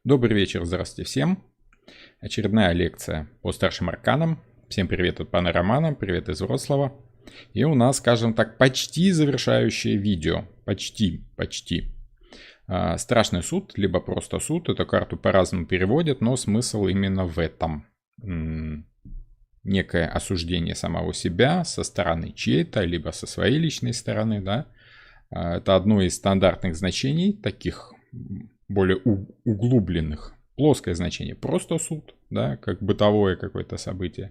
Добрый вечер, здравствуйте всем. Очередная лекция по старшим арканам. Всем привет от пана Романа, привет из Вроцлава. И у нас, скажем так, почти завершающее видео. Почти. Страшный суд, либо просто суд. Эту карту по-разному переводят, но смысл именно в этом. Некое осуждение самого себя со стороны чьей-то, либо со своей личной стороны, да. Это одно из стандартных значений, таких более углубленных. Плоское значение, просто суд, да, как бытовое какое-то событие.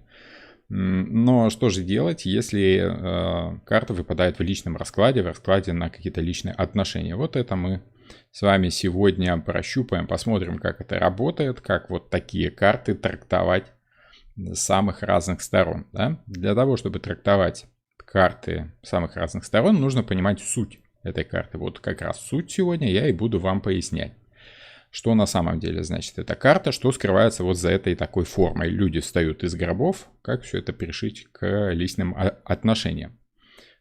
Но что же делать, если карта выпадает в личном раскладе, в раскладе на какие-то личные отношения? Вот это мы с вами сегодня прощупаем, посмотрим, как это работает, как вот такие карты трактовать с самых разных сторон. Да? Для того, чтобы трактовать карты с самых разных сторон, нужно понимать суть этой карты. Вот как раз суть сегодня я и буду вам пояснять. Что на самом деле значит эта карта, что скрывается вот за этой такой формой. Люди встают из гробов, как все это пришить к личным отношениям.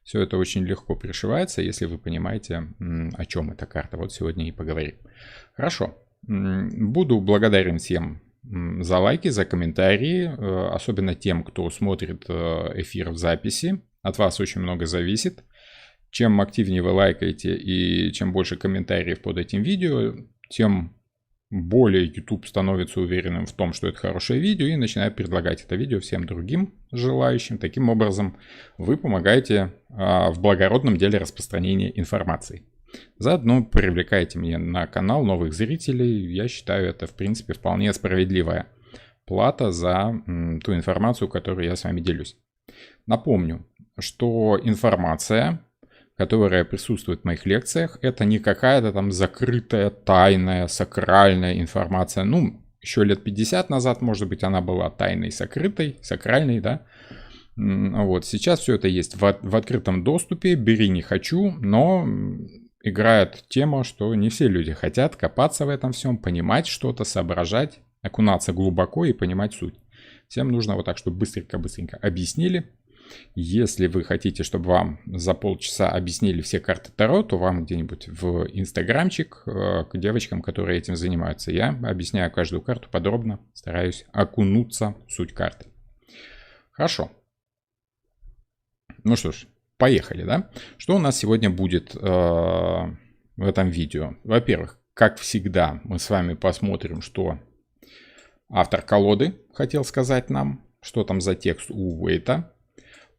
Все это очень легко пришивается, если вы понимаете, о чем эта карта. Вот сегодня и поговорим. Хорошо. Буду благодарен всем за лайки, за комментарии, особенно тем, кто смотрит эфир в записи. От вас очень много зависит. Чем активнее вы лайкаете и чем больше комментариев под этим видео, тем более YouTube становится уверенным в том, что это хорошее видео, и начинает предлагать это видео всем другим желающим. Таким образом, вы помогаете в благородном деле распространения информации. Заодно привлекаете мне на канал новых зрителей. Я считаю, это, в принципе, вполне справедливая плата за ту информацию, которую я с вами делюсь. Напомню, что информация, которая присутствует в моих лекциях, это не какая-то там закрытая, тайная, сакральная информация. Ну, еще лет 50 назад, может быть, она была тайной, сокрытой, сакральной, да. Вот, сейчас все это есть в открытом доступе, бери не хочу, но играет тема, что не все люди хотят копаться в этом всем, понимать что-то, соображать, окунаться глубоко и понимать суть. Всем нужно вот так, чтобы быстренько объяснили. Если вы хотите, чтобы вам за полчаса объяснили все карты Таро, то вам где-нибудь в инстаграмчик к девочкам, которые этим занимаются. Я объясняю каждую карту подробно, стараюсь окунуться в суть карты. Хорошо. Ну что ж, поехали, да? Что у нас сегодня будет в этом видео? Во-первых, как всегда, мы с вами посмотрим, что автор колоды хотел сказать нам, что там за текст у Уэйта.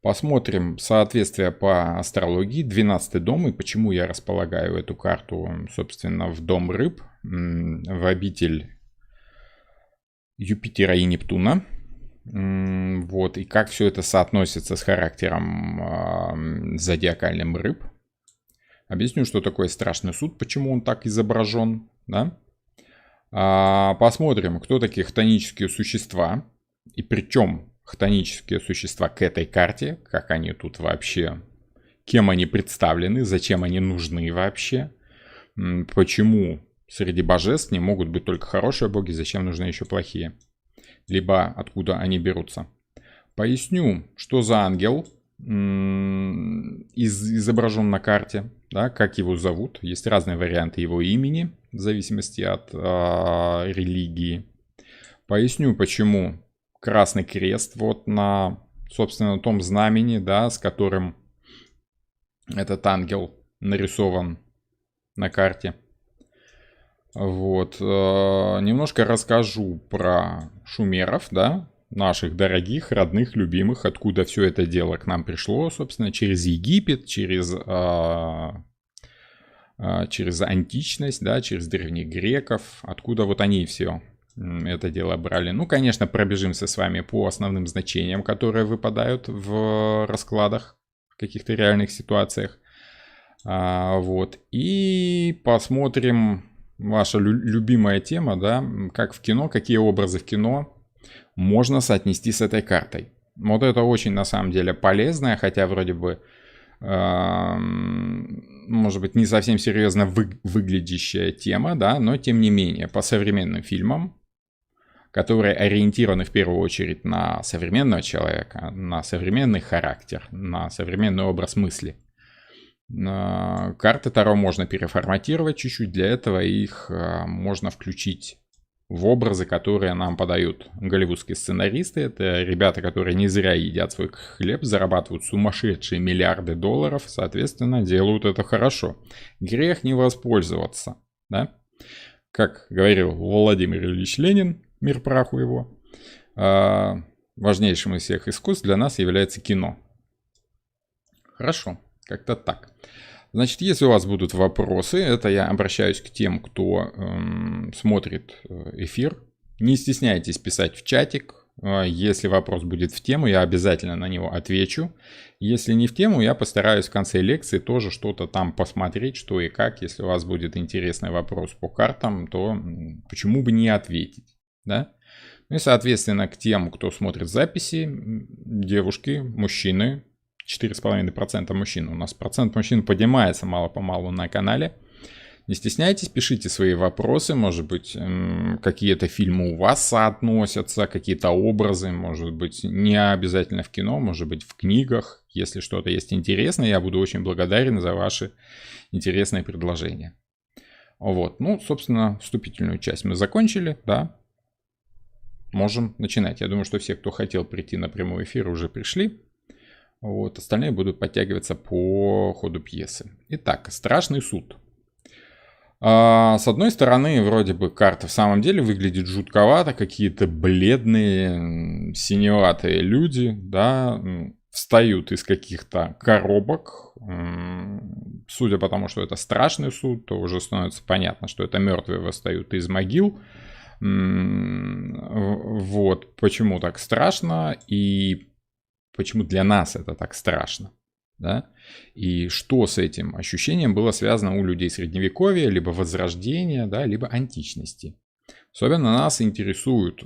Посмотрим соответствие по астрологии, 12-й дом, и почему я располагаю эту карту, собственно, в дом рыб, в обитель Юпитера и Нептуна. Вот, и как все это соотносится с характером зодиакальным рыб. Объясню, что такое страшный суд, почему он так изображен, да? Посмотрим, кто такие хтонические существа, и причем хтонические существа к этой карте, как они тут вообще, кем они представлены, зачем они нужны вообще, почему среди божеств не могут быть только хорошие боги, зачем нужны еще плохие, либо откуда они берутся. Поясню, что за ангел изображен на карте, да, как его зовут. Есть разные варианты его имени, в зависимости от религии. Поясню, почему красный крест вот на, собственно, том знамени, да, с которым этот ангел нарисован на карте. Вот. Немножко расскажу про шумеров, да, наших дорогих, родных, любимых, откуда все это дело к нам пришло, собственно, через Египет, через античность, да, через древних греков, откуда вот они все это дело брали. Ну, конечно, пробежимся с вами по основным значениям, которые выпадают в раскладах, в каких-то реальных ситуациях. Вот. И посмотрим ваша любимая тема, да, как в кино, какие образы в кино можно соотнести с этой картой. Вот это очень, на самом деле, полезная, хотя вроде бы, может быть, не совсем серьезно выглядящая тема, да, но тем не менее, по современным фильмам, которые ориентированы в первую очередь на современного человека, на современный характер, на современный образ мысли. Карты Таро можно переформатировать чуть-чуть, для этого их можно включить в образы, которые нам подают голливудские сценаристы. Это ребята, которые не зря едят свой хлеб, зарабатывают сумасшедшие миллиарды долларов, соответственно, делают это хорошо. Грех не воспользоваться, да? Как говорил Владимир Ильич Ленин, мир праху его, важнейшим из всех искусств для нас является кино. Хорошо, как-то так. Значит, если у вас будут вопросы, это я обращаюсь к тем, кто смотрит эфир. Не стесняйтесь писать в чатик. Если вопрос будет в тему, я обязательно на него отвечу. Если не в тему, я постараюсь в конце лекции тоже что-то там посмотреть, что и как. Если у вас будет интересный вопрос по картам, то почему бы не ответить, да? Ну и, соответственно, к тем, кто смотрит записи, девушки, мужчины, 4,5% мужчин. У нас процент мужчин поднимается мало-помалу на канале. Не стесняйтесь, пишите свои вопросы. Может быть, какие-то фильмы у вас соотносятся, какие-то образы. Может быть, не обязательно в кино, может быть, в книгах. Если что-то есть интересное, я буду очень благодарен за ваши интересные предложения. Вот, ну, собственно, вступительную часть мы закончили, да. Можем начинать. Я думаю, что все, кто хотел прийти на прямой эфир, уже пришли. Вот, остальные будут подтягиваться по ходу пьесы. Итак, страшный суд. С одной стороны, вроде бы карта в самом деле выглядит жутковато. Какие-то бледные, синеватые люди, да, встают из каких-то коробок. Судя по тому, что это страшный суд, то уже становится понятно, что это мертвые восстают из могил. Вот, почему так страшно и почему для нас это так страшно, да? И что с этим ощущением было связано у людей средневековья, либо возрождения, да, либо античности. Особенно нас интересует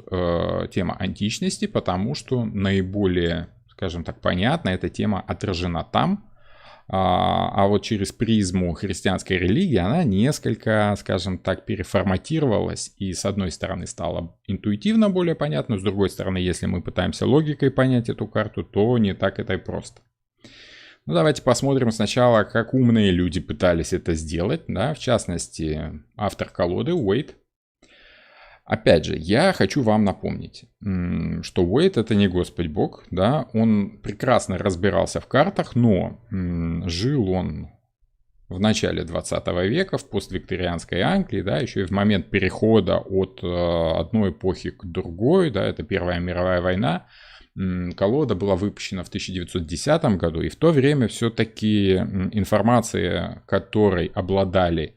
тема античности, потому что наиболее, скажем так, понятно, эта тема отражена там. А вот через призму христианской религии она несколько, скажем так, переформатировалась. И с одной стороны стала интуитивно более понятно, с другой стороны, если мы пытаемся логикой понять эту карту, то не так это и просто. Ну, давайте посмотрим сначала, как умные люди пытались это сделать. Да? В частности, автор колоды Уэйт. Опять же, я хочу вам напомнить, что Уэйт это не Господь Бог, да, он прекрасно разбирался в картах, но жил он в начале 20 века, в поствикторианской Англии, да, еще и в момент перехода от одной эпохи к другой, да, это Первая мировая война. Колода была выпущена в 1910 году, и в то время все-таки информация, которой обладали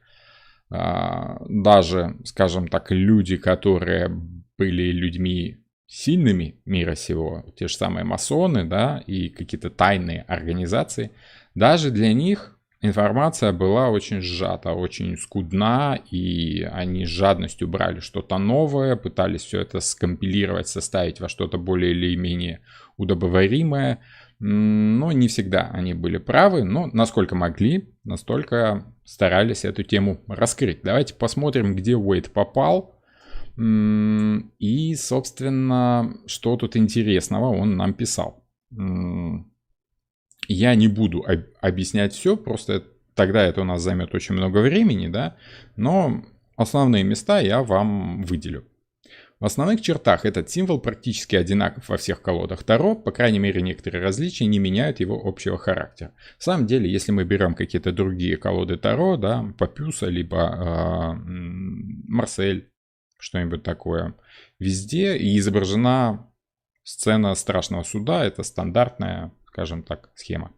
даже, скажем так, люди, которые были людьми сильными мира сего, те же самые масоны, да, и какие-то тайные организации, даже для них информация была очень сжата, очень скудна, и они с жадностью брали что-то новое, пытались все это скомпилировать, составить во что-то более или менее удобоваримое, но не всегда они были правы, но насколько могли, настолько старались эту тему раскрыть. Давайте посмотрим, где Уэйт попал и, собственно, что тут интересного он нам писал. Я не буду объяснять все, просто тогда это у нас займет очень много времени, да, но основные места я вам выделю. В основных чертах этот символ практически одинаков во всех колодах Таро, по крайней мере некоторые различия не меняют его общего характера. В самом деле, если мы берем какие-то другие колоды Таро, да, Папюса, либо Марсель, что-нибудь такое, везде изображена сцена страшного суда, это стандартная, скажем так, схема.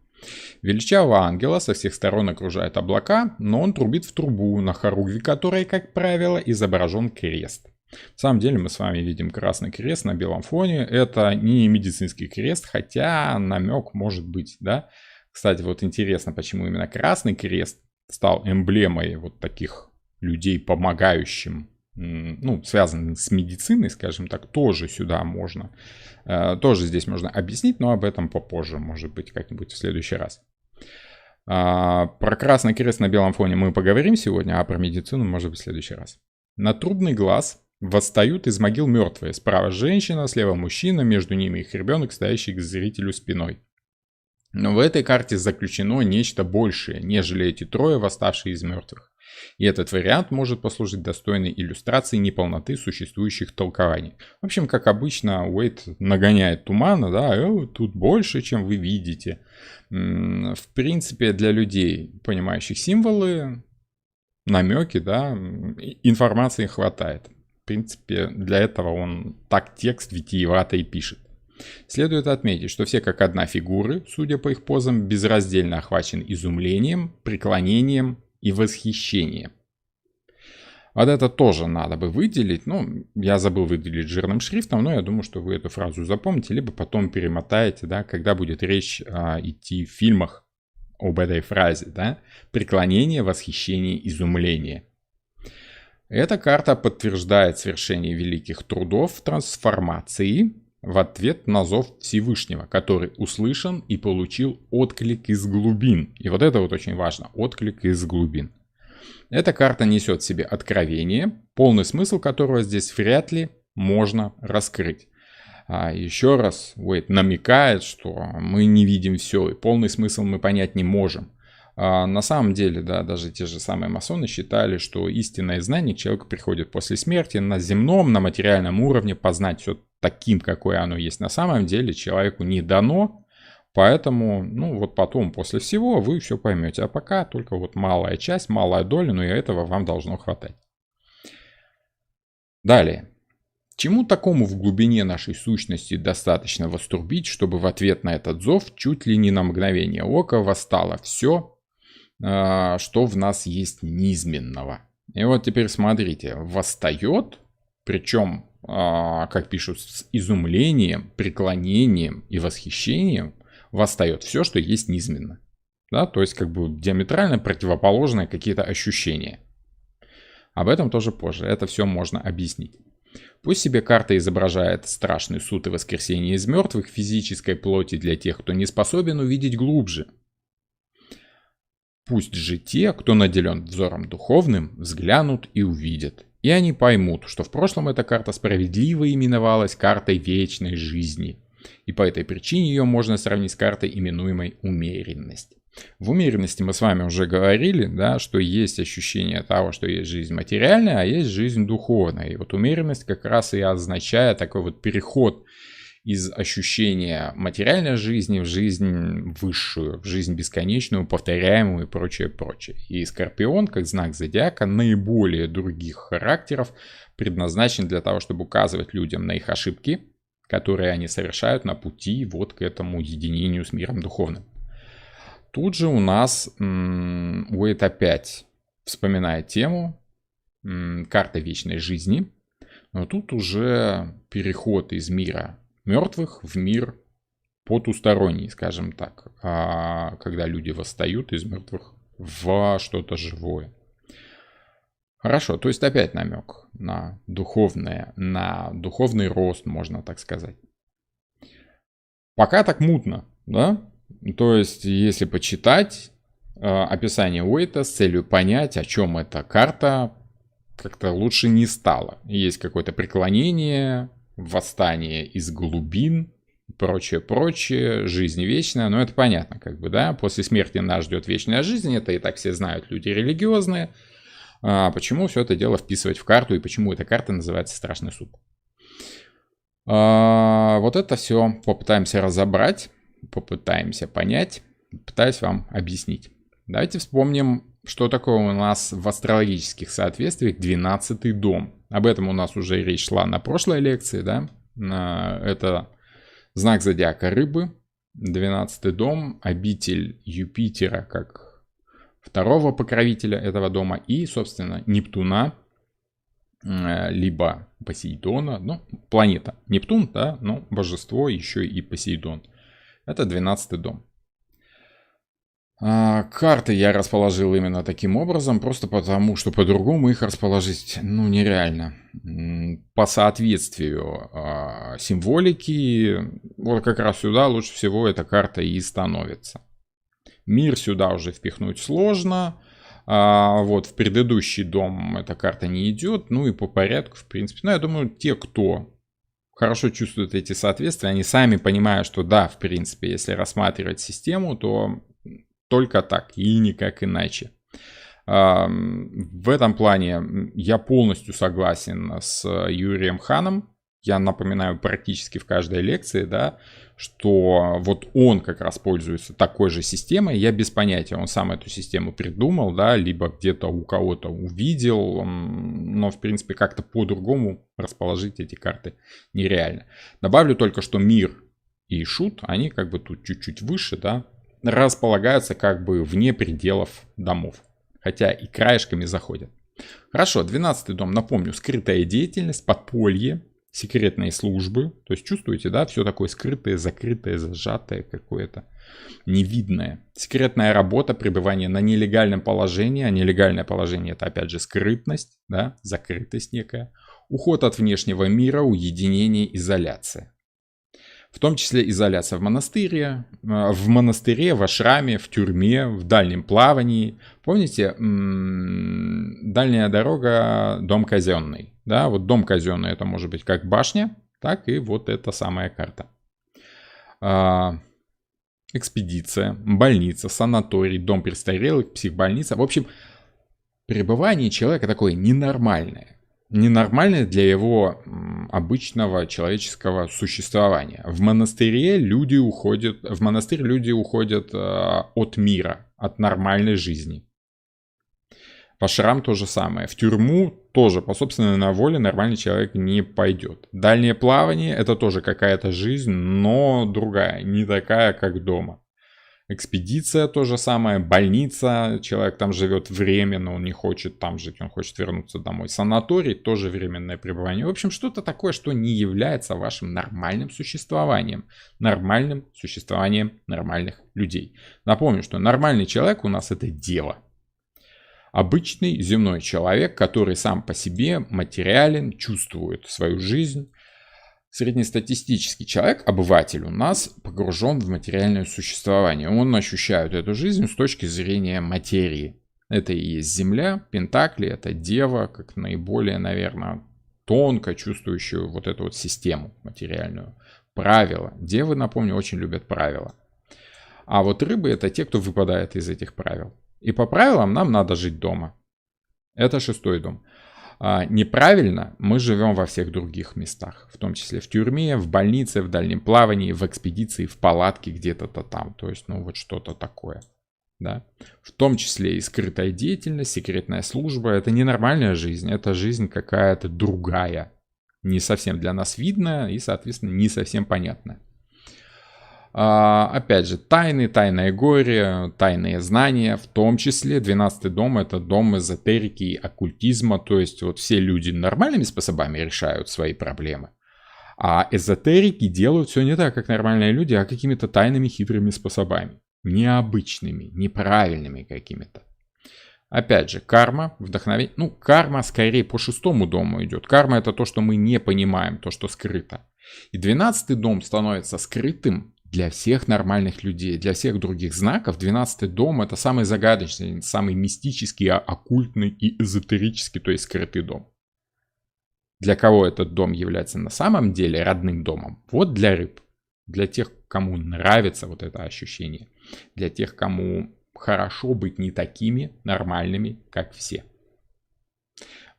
Величавого ангела со всех сторон окружают облака, но он трубит в трубу, на хоругве которой, как правило, изображен крест. На самом деле мы с вами видим красный крест на белом фоне. Это не медицинский крест, хотя намек может быть, да. Кстати, вот интересно, почему именно красный крест стал эмблемой вот таких людей, помогающим, ну, связанным с медициной, скажем так, тоже сюда можно, тоже здесь можно объяснить, но об этом попозже, может быть, как-нибудь в следующий раз. Про красный крест на белом фоне мы поговорим сегодня, а про медицину, может быть, в следующий раз. На трубный глаз восстают из могил мертвые. Справа женщина, слева мужчина, между ними их ребенок, стоящий к зрителю спиной. Но в этой карте заключено нечто большее, нежели эти трое, восставшие из мертвых. И этот вариант может послужить достойной иллюстрацией неполноты существующих толкований. В общем, как обычно, Уэйт нагоняет тумана, да, тут больше, чем вы видите. В принципе, для людей, понимающих символы, намеки, да, информации хватает. В принципе, для этого он так текст витиевато и пишет. Следует отметить, что все как одна фигуры, судя по их позам, безраздельно охвачены изумлением, преклонением и восхищением. Вот это тоже надо бы выделить. Ну, я забыл выделить жирным шрифтом, но я думаю, что вы эту фразу запомните, либо потом перемотаете, да, когда будет речь идти в фильмах об этой фразе, да. Преклонение, восхищение, изумление. Эта карта подтверждает свершение великих трудов трансформации в ответ на зов Всевышнего, который услышан и получил отклик из глубин. И вот это вот очень важно, отклик из глубин. Эта карта несет в себе откровение, полный смысл которого здесь вряд ли можно раскрыть. Еще раз Уэйт намекает, что мы не видим все, и полный смысл мы понять не можем. На самом деле, да, даже те же самые масоны считали, что истинное знание к человеку приходит после смерти. На земном, на материальном уровне познать все таким, какое оно есть на самом деле, человеку не дано. Поэтому, ну вот потом, после всего, вы все поймете. А пока только вот малая часть, малая доля, но и этого вам должно хватать. Далее. Чему такому в глубине нашей сущности достаточно вострубить, чтобы в ответ на этот зов чуть ли не на мгновение ока восстало все, что в нас есть низменного. И вот теперь смотрите, восстает, причем, как пишут, с изумлением, преклонением и восхищением, восстает все, что есть низменно. Да, то есть как бы диаметрально противоположные какие-то ощущения. Об этом тоже позже, это все можно объяснить. Пусть себе карта изображает страшный суд и воскресение из мертвых в физической плоти для тех, кто не способен увидеть глубже. Пусть же те, кто наделен взором духовным, взглянут и увидят. И они поймут, что в прошлом эта карта справедливо именовалась картой вечной жизни. И по этой причине ее можно сравнить с картой, именуемой умеренность. В умеренности мы с вами уже говорили, да, что есть ощущение того, что есть жизнь материальная, а есть жизнь духовная. И вот умеренность как раз и означает такой вот переход из ощущения материальной жизни в жизнь высшую, в жизнь бесконечную, повторяемую и прочее, прочее. И Скорпион, как знак зодиака, наиболее других характеров предназначен для того, чтобы указывать людям на их ошибки, которые они совершают на пути вот к этому единению с миром духовным. Тут же у нас Уэйт опять вспоминает тему карта вечной жизни, но тут уже переход из мира мертвых в мир потусторонний, скажем так, когда люди восстают из мертвых в что-то живое. Хорошо, то есть опять намек на духовное, на духовный рост, можно так сказать. Пока так мутно, да? То есть, если почитать описание Уэйта с целью понять, о чем эта карта, как-то лучше не стало. Есть какое-то преклонение, восстание из глубин, прочее, жизнь вечная, но это понятно, как бы, да, после смерти нас ждет вечная жизнь, это и так все знают люди религиозные. Почему все это дело вписывать в карту и почему эта карта называется «Страшный суд»? Вот это все попытаемся разобрать, попытаемся понять, пытаюсь вам объяснить. Давайте вспомним, что такое у нас в астрологических соответствиях 12-й дом. Об этом у нас уже речь шла на прошлой лекции, да? Это знак зодиака Рыбы, 12-й дом, обитель Юпитера как второго покровителя этого дома и, собственно, Нептуна, либо Посейдона, ну, планета Нептун, да, но божество еще и Посейдон. Это 12-й дом. Карты я расположил именно таким образом, просто потому, что по-другому их расположить, ну, нереально. По соответствию символики, вот как раз сюда лучше всего эта карта и становится. Мир сюда уже впихнуть сложно. Вот в предыдущий дом эта карта не идет, ну и по порядку, в принципе. Но я думаю, те, кто хорошо чувствуют эти соответствия, они сами понимают, что да, в принципе, если рассматривать систему, то только так и никак иначе. В этом плане я полностью согласен с Юрием Ханом. Я напоминаю практически в каждой лекции, да, что вот он как раз пользуется такой же системой. Я без понятия, он сам эту систему придумал, да, либо где-то у кого-то увидел, но в принципе как-то по-другому расположить эти карты нереально. Добавлю только, что мир и шут, они как бы тут чуть-чуть выше, да, располагаются как бы вне пределов домов, хотя и краешками заходят. Хорошо, 12-й дом, напомню, скрытая деятельность, подполье, секретные службы, то есть чувствуете, да, все такое скрытое, закрытое, зажатое какое-то, невидное. Секретная работа, пребывание на нелегальном положении, а нелегальное положение это опять же скрытность, да, закрытость некая, уход от внешнего мира, уединение, изоляция. В том числе изоляция в монастыре, в ашраме, в тюрьме, в дальнем плавании. Помните, дальняя дорога, дом казенный. Да, вот дом казенный это может быть как башня, так и вот эта самая карта. Экспедиция, больница, санаторий, дом престарелых, психбольница. В общем, пребывание человека такое ненормальное. Ненормальное для его обычного человеческого существования. В монастырь люди уходят от мира, от нормальной жизни. В ашрам то же самое. В тюрьму тоже по собственной воле нормальный человек не пойдет. Дальнее плавание это тоже какая-то жизнь, но другая, не такая, как дома. Экспедиция то же самое, больница, человек там живет временно, он не хочет там жить, он хочет вернуться домой. Санаторий тоже временное пребывание. В общем, что-то такое, что не является вашим нормальным существованием нормальных людей. Напомню, что нормальный человек у нас это дева. Обычный земной человек, который сам по себе материален, чувствует свою жизнь. Среднестатистический человек, обыватель у нас погружен в материальное существование. Он ощущает эту жизнь с точки зрения материи. Это и есть Земля, Пентакли, это Дева, как наиболее, наверное, тонко чувствующую вот эту вот систему материальную. Правила. Девы, напомню, очень любят правила. А вот рыбы это те, кто выпадает из этих правил. И по правилам нам надо жить дома. Это 6-й дом. Неправильно мы живем во всех других местах, в том числе в тюрьме, в больнице, в дальнем плавании, в экспедиции, в палатке где-то там, то есть, ну вот что-то такое, да. В том числе и скрытая деятельность, секретная служба, это не нормальная жизнь, это жизнь какая-то другая, не совсем для нас видная и, соответственно, не совсем понятная. Опять же, тайное горе, тайные знания, в том числе 12-й дом это дом эзотерики и оккультизма, то есть вот все люди нормальными способами решают свои проблемы, а эзотерики делают все не так, как нормальные люди, а какими-то тайными хитрыми способами, необычными, неправильными какими-то. Опять же, карма, вдохновение, карма скорее по 6-му дому идет, карма это то, что мы не понимаем, то, что скрыто, и 12-й дом становится скрытым. Для всех нормальных людей, для всех других знаков 12-й дом это самый загадочный, самый мистический, оккультный и эзотерический, то есть скрытый дом. Для кого этот дом является на самом деле родным домом? Вот для рыб. Для тех, кому нравится вот это ощущение. Для тех, кому хорошо быть не такими нормальными, как все.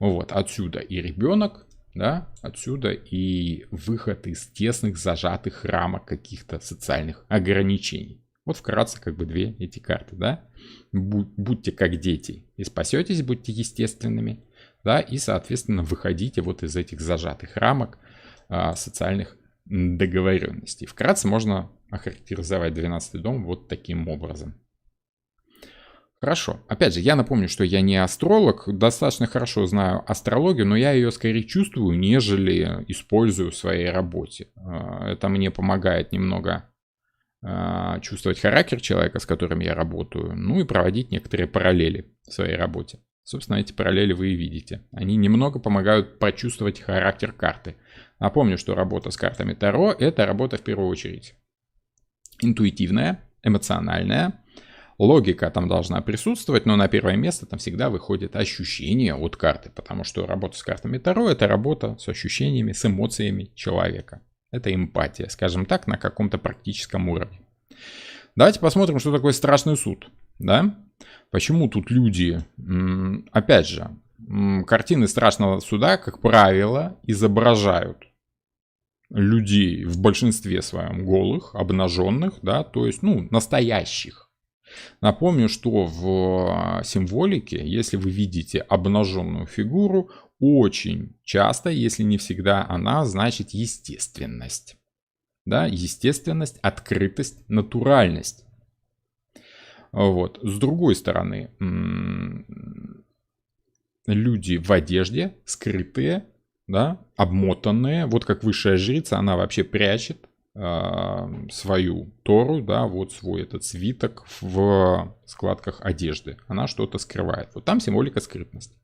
Вот отсюда и ребенок. Да, отсюда и выход из тесных, зажатых рамок каких-то социальных ограничений. Вот вкратце как бы две эти карты, да. Будьте как дети и спасетесь, будьте естественными, да, и, соответственно, выходите вот из этих зажатых рамок социальных договоренностей. Вкратце можно охарактеризовать 12-й дом вот таким образом. Хорошо. Опять же, я напомню, что я не астролог, достаточно хорошо знаю астрологию, но я ее скорее чувствую, нежели использую в своей работе. Это мне помогает немного чувствовать характер человека, с которым я работаю, ну и проводить некоторые параллели в своей работе. Собственно, эти параллели вы и видите. Они немного помогают прочувствовать характер карты. Напомню, что работа с картами Таро – это работа в первую очередь интуитивная, эмоциональная. Логика там должна присутствовать, но на первое место там всегда выходит ощущение от карты, потому что работа с картами Таро – это работа с ощущениями, с эмоциями человека. Это эмпатия, скажем так, на каком-то практическом уровне. Давайте посмотрим, что такое страшный суд. Да? Почему тут люди, опять же, картины страшного суда, как правило, изображают людей в большинстве своем голых, обнаженных, да, то есть, настоящих. Напомню, что в символике, если вы видите обнаженную фигуру, очень часто, если не всегда, она значит естественность. Да, естественность, открытость, натуральность. Вот. С другой стороны, люди в одежде, скрытые, да, обмотанные, вот как высшая жрица, она вообще прячет свою Тору, да, вот свой этот свиток в складках одежды. Она что-то скрывает. Вот там символика скрытности.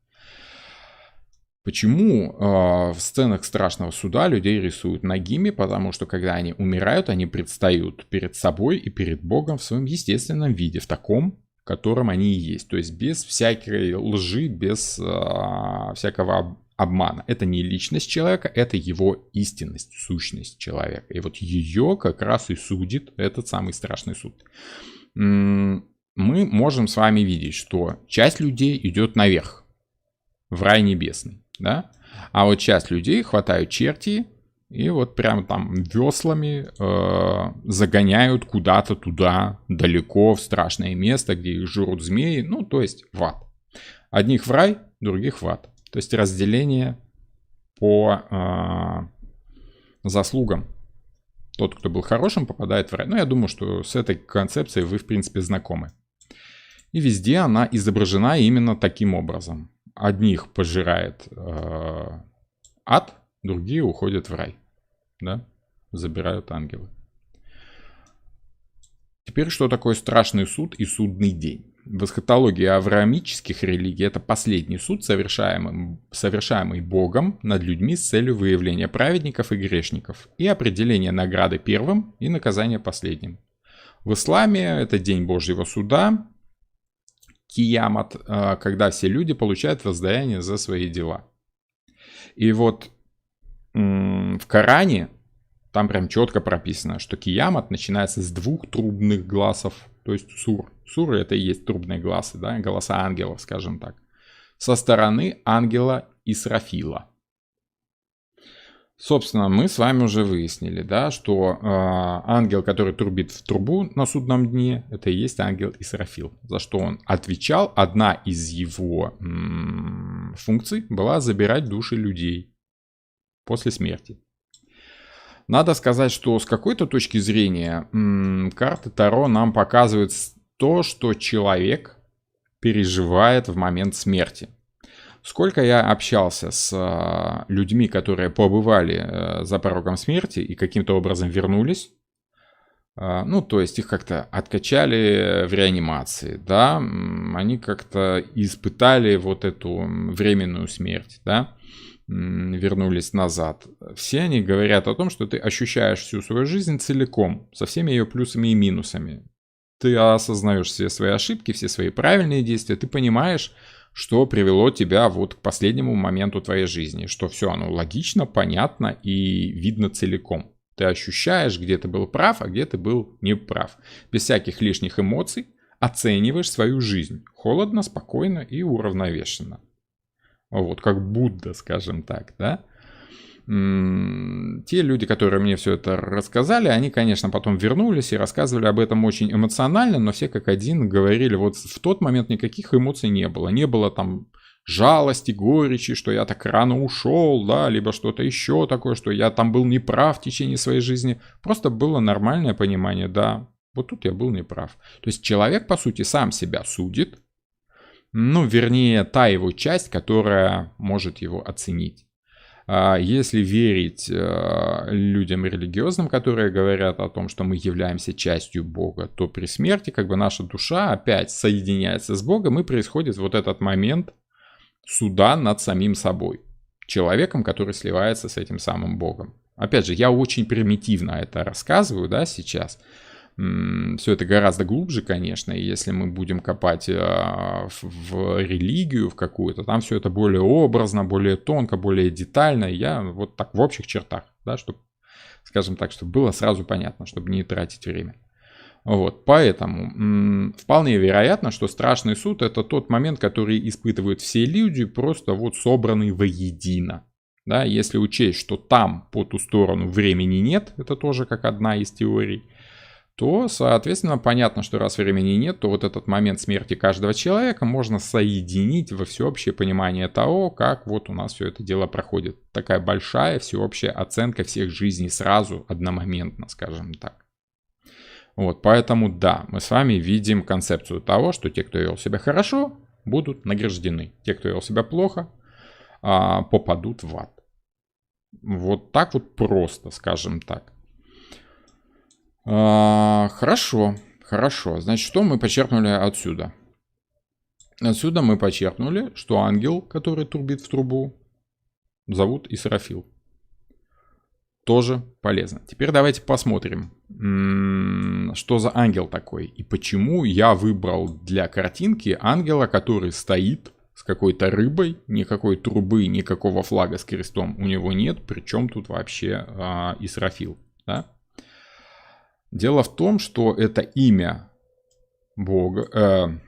Почему в сценах страшного суда людей рисуют нагими? Потому что когда они умирают, они предстают перед собой и перед Богом в своем естественном виде, в таком, в котором они и есть. То есть без всякой лжи, без всякого обмана. Это не личность человека, это его истинность, сущность человека. И вот ее как раз и судит этот самый страшный суд. Мы можем с вами видеть, что часть людей идет наверх, в рай небесный. Да? А вот часть людей хватают черти и вот прямо там веслами загоняют куда-то туда, далеко, в страшное место, где их жрут змеи, то есть в ад. Одних в рай, других в ад. То есть разделение по заслугам. Тот, кто был хорошим, попадает в рай. Я думаю, что с этой концепцией вы, в принципе, знакомы. И везде она изображена именно таким образом. Одних пожирает ад, другие уходят в рай. Да? Забирают ангелы. Теперь, что такое страшный суд и судный день? В эсхатологии авраамических религий это последний суд, совершаемый Богом над людьми с целью выявления праведников и грешников и определения награды первым и наказания последним. В исламе это день Божьего суда, киямат, когда все люди получают воздаяние за свои дела. И вот в Коране там прям четко прописано, что киямат начинается с 2 трубных гласов, то есть сур. Суры это и есть трубные глазы, да, голоса ангелов, скажем так, со стороны ангела Исрафила. Собственно, мы с вами уже выяснили, да, что ангел, который трубит в трубу на судном дне, это и есть ангел Исрафил. За что он отвечал, одна из его функций была забирать души людей после смерти. Надо сказать, что с какой-то точки зрения карты Таро нам показывают то, что человек переживает в момент смерти. Сколько я общался с людьми, которые побывали за порогом смерти и каким-то образом вернулись, то есть их как-то откачали в реанимации, да, они как-то испытали вот эту временную смерть, да, вернулись назад. Все они говорят о том, что ты ощущаешь всю свою жизнь целиком, со всеми ее плюсами и минусами. Ты осознаешь все свои ошибки, все свои правильные действия, ты понимаешь, что привело тебя вот к последнему моменту твоей жизни, что все оно логично, понятно и видно целиком. Ты ощущаешь, где ты был прав, а где ты был не прав. Без всяких лишних эмоций оцениваешь свою жизнь холодно, спокойно и уравновешенно. Вот, как Будда, скажем так, да. Те люди, которые мне все это рассказали, они, конечно, потом вернулись и рассказывали об этом очень эмоционально, но все как один говорили, вот в тот момент никаких эмоций не было. Не было там жалости, горечи, что я так рано ушел, да, либо что-то еще такое, что я там был неправ в течение своей жизни. Просто было нормальное понимание, да, вот тут я был неправ. То есть человек, по сути, сам себя судит, вернее, та его часть, которая может его оценить. Если верить людям религиозным, которые говорят о том, что мы являемся частью Бога, то при смерти как бы наша душа опять соединяется с Богом, и происходит вот этот момент суда над самим собой, человеком, который сливается с этим самым Богом. Опять же, я очень примитивно это рассказываю, да, сейчас. Все это гораздо глубже, конечно, и если мы будем копать в религию в какую-то, там все это более образно, более тонко, более детально. Я вот так в общих чертах, да, чтобы, скажем так, чтобы было сразу понятно, чтобы не тратить время. Вот, поэтому вполне вероятно, что страшный суд — это тот момент, который испытывают все люди, просто вот собранный воедино. Да, если учесть, что там по ту сторону времени нет, это тоже как одна из теорий, то, соответственно, понятно, что раз времени нет, то вот этот момент смерти каждого человека можно соединить во всеобщее понимание того, как вот у нас все это дело проходит. Такая большая всеобщая оценка всех жизней сразу, одномоментно, скажем так. Вот, поэтому да, мы с вами видим концепцию того, что те, кто вел себя хорошо, будут награждены. Те, кто вел себя плохо, попадут в ад. Вот так вот просто, скажем так. Хорошо, хорошо. Значит, что мы почерпнули отсюда? Отсюда мы почерпнули, что ангел, который трубит в трубу, зовут Исрафил. Тоже полезно. Теперь давайте посмотрим, что за ангел такой и почему я выбрал для картинки ангела, который стоит с какой-то рыбой, никакой трубы, никакого флага с крестом у него нет, причем тут вообще Исрафил. Да? Дело в том, что это имя Бога,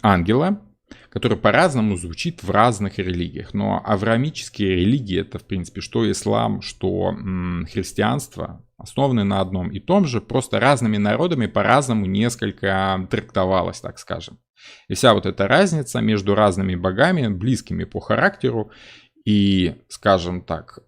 ангела, который по-разному звучит в разных религиях. Но авраамические религии, это в принципе что ислам, что христианство, основаны на одном и том же, просто разными народами по-разному несколько трактовалось, так скажем. И вся вот эта разница между разными богами, близкими по характеру и, скажем так,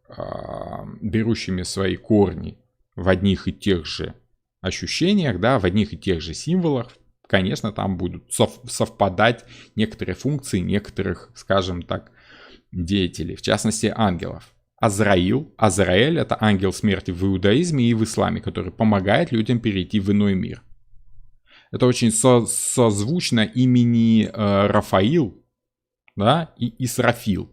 берущими свои корни в одних и тех же ощущениях, да, в одних и тех же символах, конечно, там будут совпадать некоторые функции некоторых, скажем так, деятелей, в частности, ангелов. Азраэль — это ангел смерти в иудаизме и в исламе, который помогает людям перейти в иной мир. Это очень созвучно имени Рафаил, да, и Исрафил.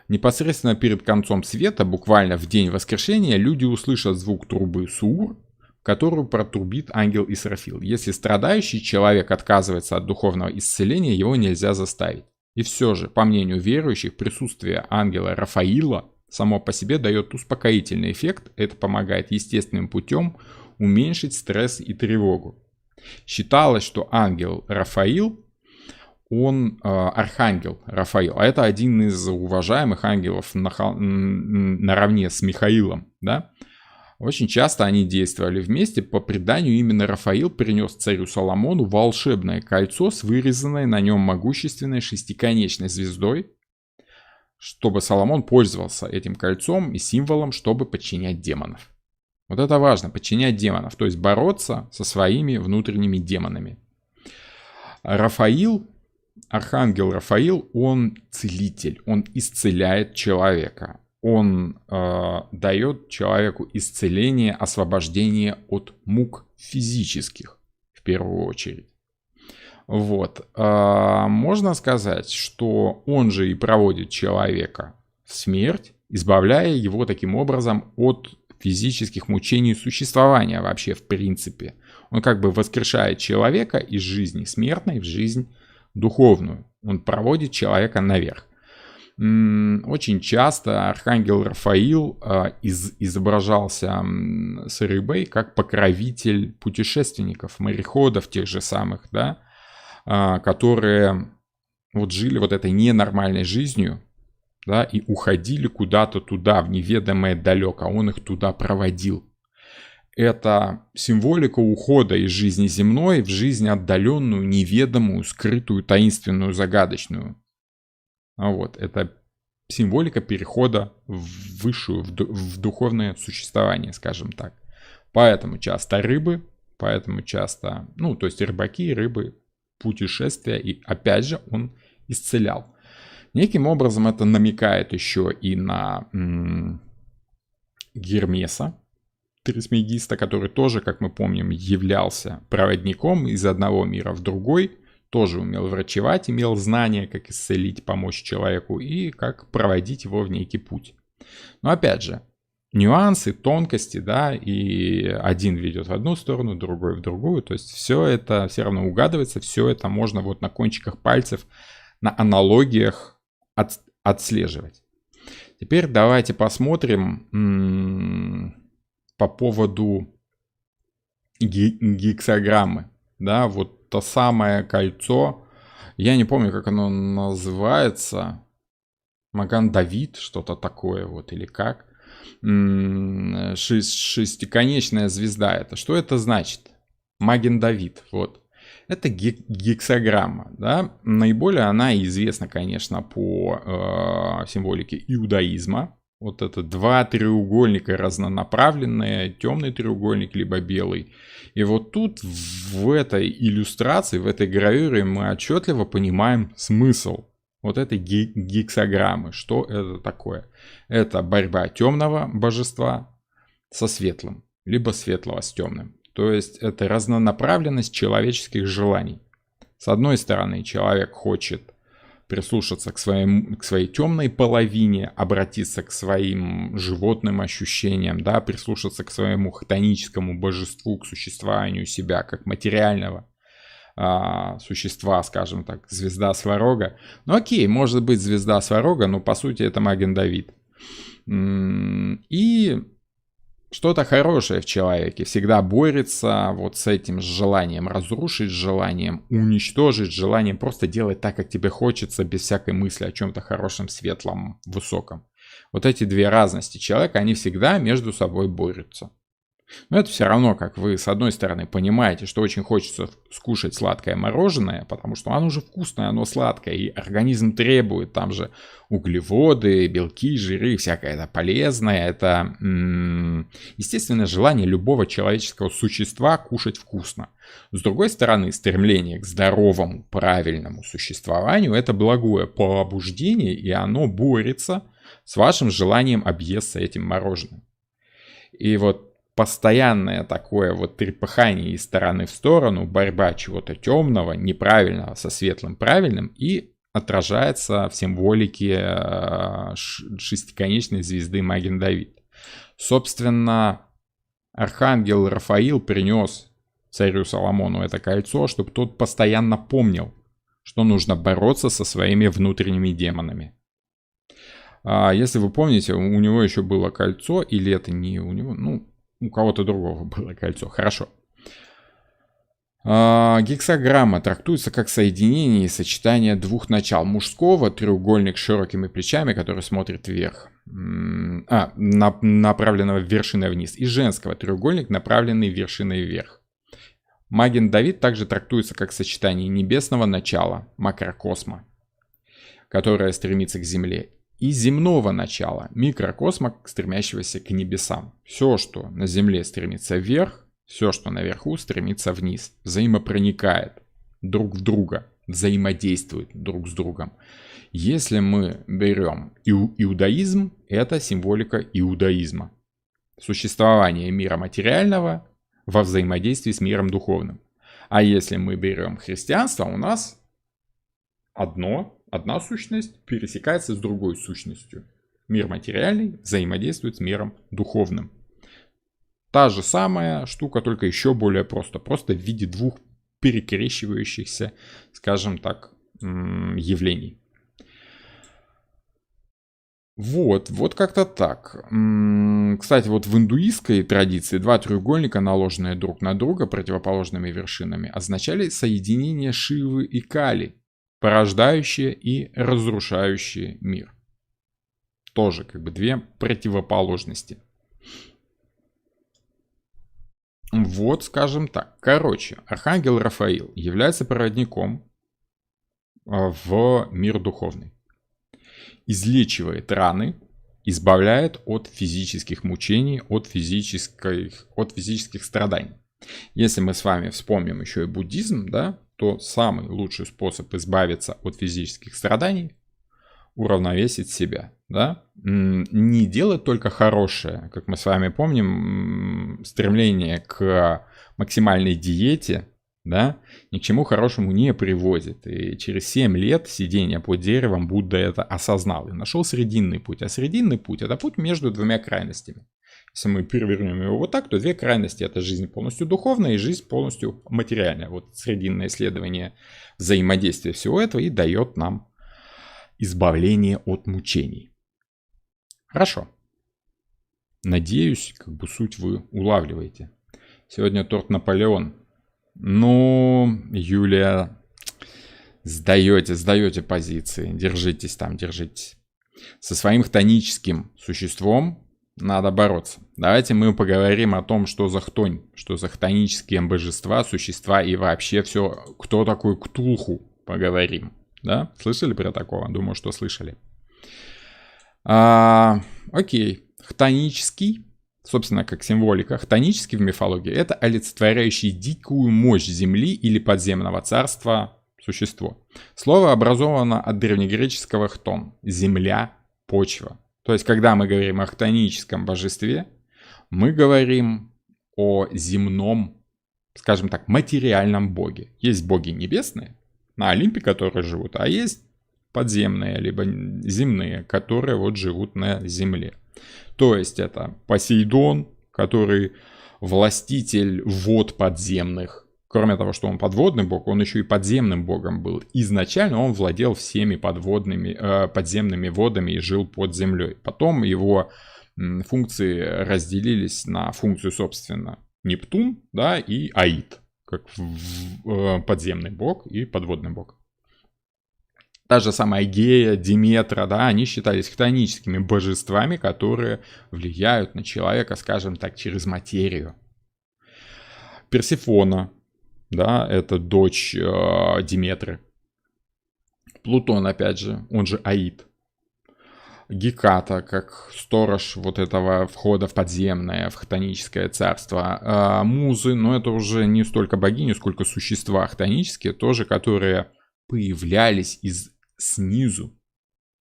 Непосредственно перед концом света, буквально в день воскрешения, люди услышат звук трубы Сур, которую протрубит ангел Исрафил. Если страдающий человек отказывается от духовного исцеления, его нельзя заставить. И все же, по мнению верующих, присутствие ангела Рафаила само по себе дает успокоительный эффект. Это помогает естественным путем уменьшить стресс и тревогу. Считалось, что ангел Рафаил, он архангел Рафаил, а это один из уважаемых ангелов наравне с Михаилом, да? Очень часто они действовали вместе. По преданию, именно Рафаил принес царю Соломону волшебное кольцо с вырезанной на нем могущественной шестиконечной звездой, чтобы Соломон пользовался этим кольцом и символом, чтобы подчинять демонов. Вот это важно, подчинять демонов, то есть бороться со своими внутренними демонами. Рафаил, архангел Рафаил, он целитель, он исцеляет человека. Он дает человеку исцеление, освобождение от мук физических, в первую очередь. Вот. Можно сказать, что он же и проводит человека в смерть, избавляя его таким образом от физических мучений существования вообще в принципе. Он как бы воскрешает человека из жизни смертной в жизнь духовную. Он проводит человека наверх. Очень часто архангел Рафаил изображался с рыбой как покровитель путешественников, мореходов тех же самых, да, которые вот жили вот этой ненормальной жизнью, да, и уходили куда-то туда, в неведомое далеко, а он их туда проводил. Это символика ухода из жизни земной в жизнь отдаленную, неведомую, скрытую, таинственную, загадочную. Вот, это символика перехода в высшую, в духовное существование, скажем так. Поэтому часто рыбы, поэтому часто, ну, то есть рыбаки, рыбы, путешествия, и опять же он исцелял. Неким образом это намекает еще и на Гермеса, Трисмегиста, который тоже, как мы помним, являлся проводником из одного мира в другой, тоже умел врачевать, имел знания, как исцелить, помочь человеку и как проводить его в некий путь. Но опять же, нюансы, тонкости, да, и один ведет в одну сторону, другой в другую, то есть все это все равно угадывается, все это можно вот на кончиках пальцев, на аналогиях отслеживать. Теперь давайте посмотрим по поводу гексаграммы, да, вот то самое кольцо, я не помню, как оно называется, Маган Давид, что-то такое вот, или как, шестиконечная звезда, это что это значит? Маген Давид, вот. Это гексаграмма, да, наиболее она известна, конечно, по символике иудаизма. Вот это два треугольника разнонаправленные, темный треугольник, либо белый. И вот тут в этой иллюстрации, в этой гравюре мы отчетливо понимаем смысл вот этой гексаграммы. Что это такое? Это борьба темного божества со светлым, либо светлого с темным. То есть это разнонаправленность человеческих желаний. С одной стороны, человек хочет прислушаться к своей темной половине, обратиться к своим животным ощущениям, да, прислушаться к своему хтоническому божеству, к существованию себя как материального существа, скажем так, звезда Сварога. Ну окей, может быть звезда Сварога, но по сути это Маген Давид. И что-то хорошее в человеке всегда борется вот с этим желанием разрушить, желанием уничтожить, желанием просто делать так, как тебе хочется, без всякой мысли о чем-то хорошем, светлом, высоком. Вот эти две разности человека, они всегда между собой борются. Но это все равно, как вы с одной стороны понимаете, что очень хочется скушать сладкое мороженое, потому что оно же вкусное, оно сладкое, и организм требует, там же углеводы, белки, жиры, всякое это полезное. Это, естественно, желание любого человеческого существа кушать вкусно. С другой стороны, стремление к здоровому, правильному существованию – это благое побуждение, и оно борется с вашим желанием объесться этим мороженым. И вот постоянное такое вот трепыхание из стороны в сторону, борьба чего-то темного, неправильного со светлым правильным и отражается в символике шестиконечной звезды Маген Давид. Собственно, архангел Рафаил принес царю Соломону это кольцо, чтобы тот постоянно помнил, что нужно бороться со своими внутренними демонами. Если вы помните, у него еще было кольцо, или это не у него, у кого-то другого было кольцо. Хорошо. Гексаграмма трактуется как соединение и сочетание двух начал. Мужского, треугольник с широкими плечами, который смотрит вверх, направленного вершиной вниз. И женского, треугольник, направленный вершиной вверх. Маген Давид также трактуется как сочетание небесного начала, макрокосма, которое стремится к Земле, и земного начала, микрокосма, стремящегося к небесам. Все, что на Земле стремится вверх, все, что наверху, стремится вниз, взаимопроникает друг в друга, взаимодействует друг с другом. Если мы берем иудаизм, это символика иудаизма. Существование мира материального во взаимодействии с миром духовным. А если мы берем христианство, у нас одна сущность пересекается с другой сущностью. Мир материальный взаимодействует с миром духовным. Та же самая штука, только еще более просто. Просто в виде двух перекрещивающихся, скажем так, явлений. Вот как-то так. Кстати, вот в индуистской традиции два треугольника, наложенные друг на друга противоположными вершинами, означали соединение Шивы и Кали, порождающие и разрушающие мир. Тоже как бы две противоположности. Вот, скажем так. Короче, архангел Рафаил является проводником в мир духовный. Излечивает раны, избавляет от физических мучений, от физических страданий. Если мы с вами вспомним еще и буддизм, да, то самый лучший способ избавиться от физических страданий – уравновесить себя, да? Не делать только хорошее, как мы с вами помним, стремление к максимальной диете, да, ни к чему хорошему не приводит. И через 7 лет сидения под деревом Будда это осознал и нашел срединный путь. А срединный путь – это путь между двумя крайностями. Если мы перевернем его вот так, то две крайности – это жизнь полностью духовная и жизнь полностью материальная. Вот срединное исследование взаимодействия всего этого и дает нам избавление от мучений. Хорошо. Надеюсь, как бы суть вы улавливаете. Сегодня торт Наполеон. Ну, Юлия, сдаете позиции. Держитесь там, держитесь. Со своим хтоническим существом надо бороться. Давайте мы поговорим о том, что за хтонь, что за хтонические божества, существа и вообще все, кто такой Ктулху, поговорим. Да? Слышали про такого? Думаю, что слышали. Окей. Хтонический, собственно, как символика, хтонический в мифологии — это олицетворяющий дикую мощь земли или подземного царства существо. Слово образовано от древнегреческого хтон — земля, почва. То есть, когда мы говорим о хтоническом божестве, мы говорим о земном, скажем так, материальном боге. Есть боги небесные на Олимпе, которые живут, а есть подземные, либо земные, которые вот живут на земле. То есть это Посейдон, который властитель вод подземных. Кроме того, что он подводный бог, он еще и подземным богом был. Изначально он владел всеми подземными водами и жил под землей. Потом его функции разделились на функцию, собственно, Нептун, да, и Аид, как подземный бог и подводный бог. Та же самая Гея, Диметра, да, они считались хтоническими божествами, которые влияют на человека, скажем так, через материю. Персефона, да, это дочь Диметры. Плутон, опять же, он же Аид. Геката, как сторож вот этого входа в подземное, в хтоническое царство. Музы, но это уже не столько богини, сколько существа хтонические, тоже, которые появлялись снизу.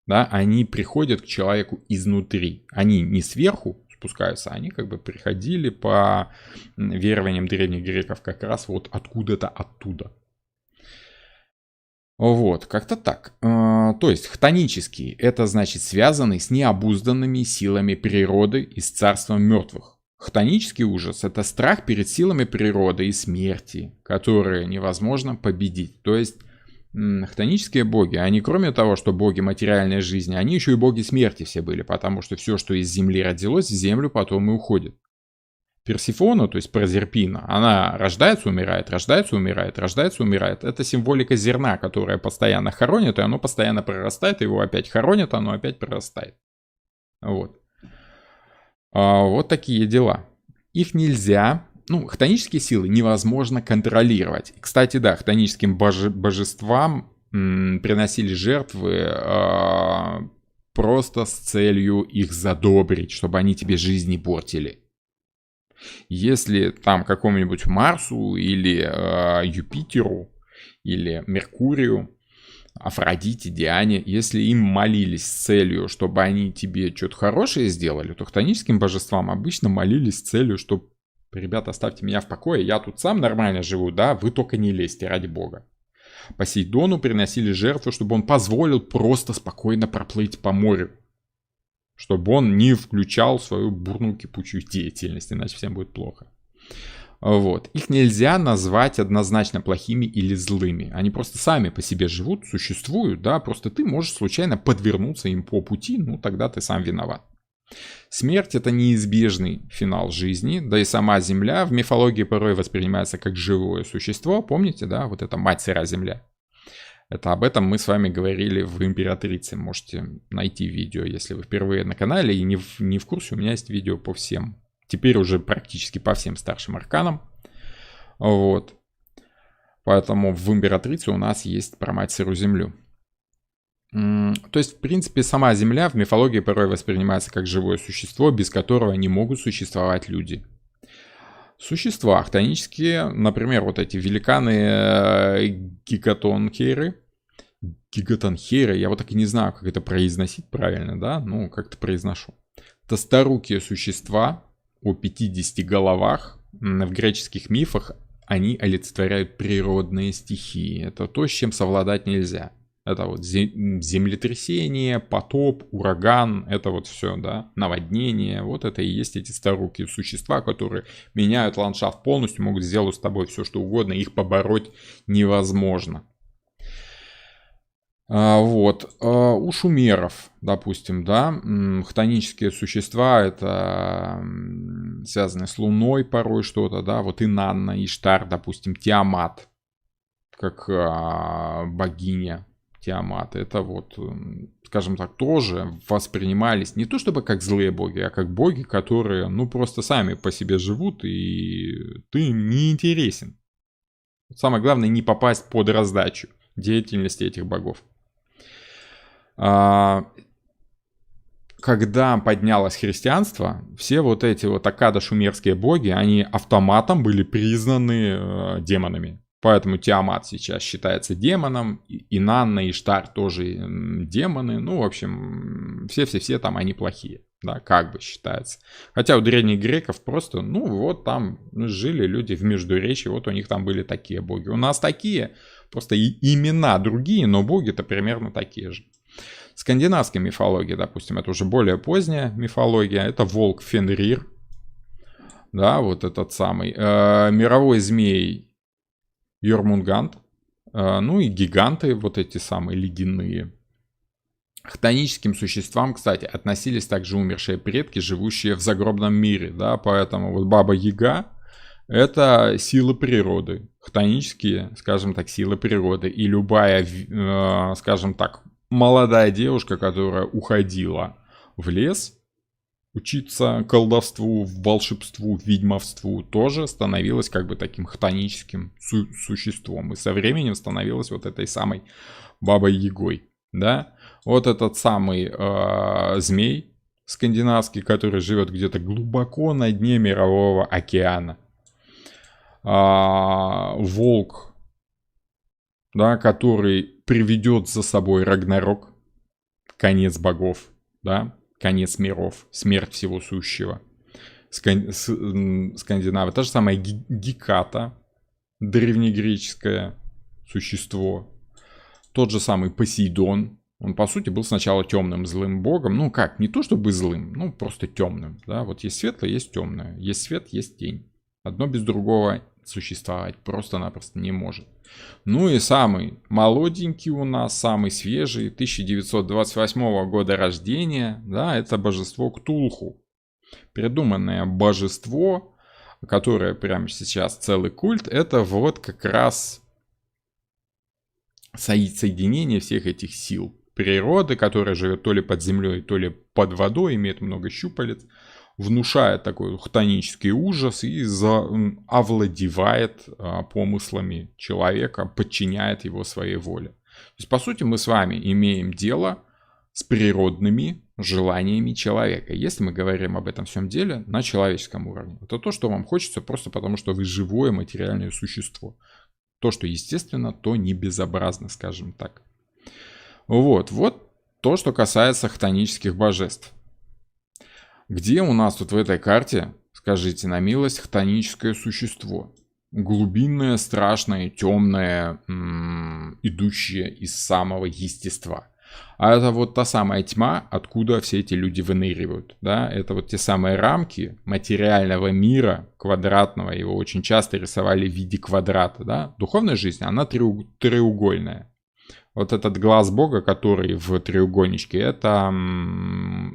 Да, они приходят к человеку изнутри. Они не сверху спускаются, они как бы приходили по верованиям древних греков как раз вот откуда-то оттуда. Вот, как-то так. То есть хтонический — это значит связанный с необузданными силами природы и с царством мертвых. Хтонический ужас — это страх перед силами природы и смерти, которые невозможно победить. То есть хтонические боги, они кроме того, что боги материальной жизни, они еще и боги смерти все были, потому что все, что из земли родилось, в землю потом и уходит. Персефона, то есть Прозерпина, она рождается, умирает, рождается, умирает, рождается, умирает. Это символика зерна, которое постоянно хоронит, и оно постоянно прорастает, его опять хоронит, оно опять прорастает. Вот. Вот такие дела. Их нельзя... хтонические силы невозможно контролировать. Кстати, да, хтоническим божествам приносили жертвы просто с целью их задобрить, чтобы они тебе жизнь не портили. Если там какому-нибудь Марсу или Юпитеру или Меркурию, Афродите, Диане, если им молились с целью, чтобы они тебе что-то хорошее сделали, то хтоническим божествам обычно молились с целью, чтобы: ребята, оставьте меня в покое, я тут сам нормально живу, да, вы только не лезьте, ради бога. Посейдону приносили жертву, чтобы он позволил просто спокойно проплыть по морю. Чтобы он не включал свою бурную кипучую деятельность, иначе всем будет плохо. Вот. Их нельзя назвать однозначно плохими или злыми. Они просто сами по себе живут, существуют, да, просто ты можешь случайно подвернуться им по пути, тогда ты сам виноват. Смерть — это неизбежный финал жизни, да и сама Земля в мифологии порой воспринимается как живое существо. Помните, да, вот эта мать сыра Земля? Это об этом мы с вами говорили в «Императрице». Можете найти видео, если вы впервые на канале и не в курсе, у меня есть видео по всем. Теперь уже практически по всем старшим арканам. Вот. Поэтому в «Императрице» у нас есть про мать сыру Землю. То есть, в принципе, сама Земля в мифологии порой воспринимается как живое существо, без которого не могут существовать люди. Существа хтонические, например, вот эти великаны гигатонхейры, я вот так и не знаю, как это произносить правильно, да, как-то произношу. Это старукие существа о 50 головах. В греческих мифах они олицетворяют природные стихии. Это то, с чем совладать нельзя. Это вот землетрясение, потоп, ураган, это вот все, да, наводнение. Вот это и есть эти старукие существа, которые меняют ландшафт полностью, могут сделать с тобой все, что угодно, их побороть невозможно. Вот. У шумеров, допустим, да, хтонические существа — это связанные с Луной порой что-то, да, вот Инанна, Иштар, допустим, Тиамат, как богиня Тиамат, это вот, скажем так, тоже воспринимались не то чтобы как злые боги, а как боги, которые, ну, просто сами по себе живут, и ты не интересен. Самое главное, не попасть под раздачу деятельности этих богов. Когда поднялось христианство, все вот эти вот аккадо-шумерские боги, они автоматом были признаны демонами. Поэтому Тиамат сейчас считается демоном, Инанна и Иштар тоже демоны. Ну, в общем, все-все-все там они плохие, да, как бы считается. Хотя у древних греков просто, ну, вот там жили люди в Междуречии, вот у них там были такие боги. У нас такие, просто имена другие, но боги-то примерно такие же. Скандинавская мифология, допустим, это уже более поздняя мифология, это волк Фенрир, да, вот этот самый, мировой змей Йормунганд, ну и гиганты, вот эти самые ледяные. К хтоническим существам, кстати, относились также умершие предки, живущие в загробном мире, да, поэтому вот Баба Яга — это силы природы, хтонические, скажем так, силы природы, и любая, скажем так, молодая девушка, которая уходила в лес учиться колдовству, волшебству, ведьмовству, тоже становилась как бы таким хтоническим существом. И со временем становилась вот этой самой Бабой Ягой. Да? Вот этот самый змей скандинавский, который живет где-то глубоко на дне мирового океана. Волк, да, который приведет за собой Рагнарок, конец богов, да, конец миров, смерть всего сущего. Скандинавы. Та же самая Геката, древнегреческое существо. Тот же самый Посейдон. Он, по сути, был сначала темным злым богом. Ну как, не то чтобы злым, ну просто темным. Да? Вот есть светлое, есть темное. Есть свет, есть тень. Одно без другого существовать просто-напросто не может. Ну и самый молоденький у нас, самый свежий, 1928 года рождения, да, это божество Ктулху. Придуманное божество, которое прямо сейчас целый культ, это вот как раз соединение всех этих сил природы, которая живет то ли под землей, то ли под водой, имеет много щупалец, внушает такой хтонический ужас и овладевает помыслами человека, подчиняет его своей воле. То есть, по сути, мы с вами имеем дело с природными желаниями человека, если мы говорим об этом всем деле на человеческом уровне. Это то, что вам хочется просто потому, что вы живое материальное существо. То, что естественно, то не безобразно, скажем так. Вот то, что касается хтонических божеств. Где у нас тут в этой карте, скажите на милость, хтоническое существо? Глубинное, страшное, темное, идущее из самого естества. А это вот та самая тьма, откуда все эти люди выныривают. Да? Это вот те самые рамки материального мира, квадратного. Его очень часто рисовали в виде квадрата. Да? Духовная жизнь, она треугольная. Вот этот глаз Бога, который в треугольничке, это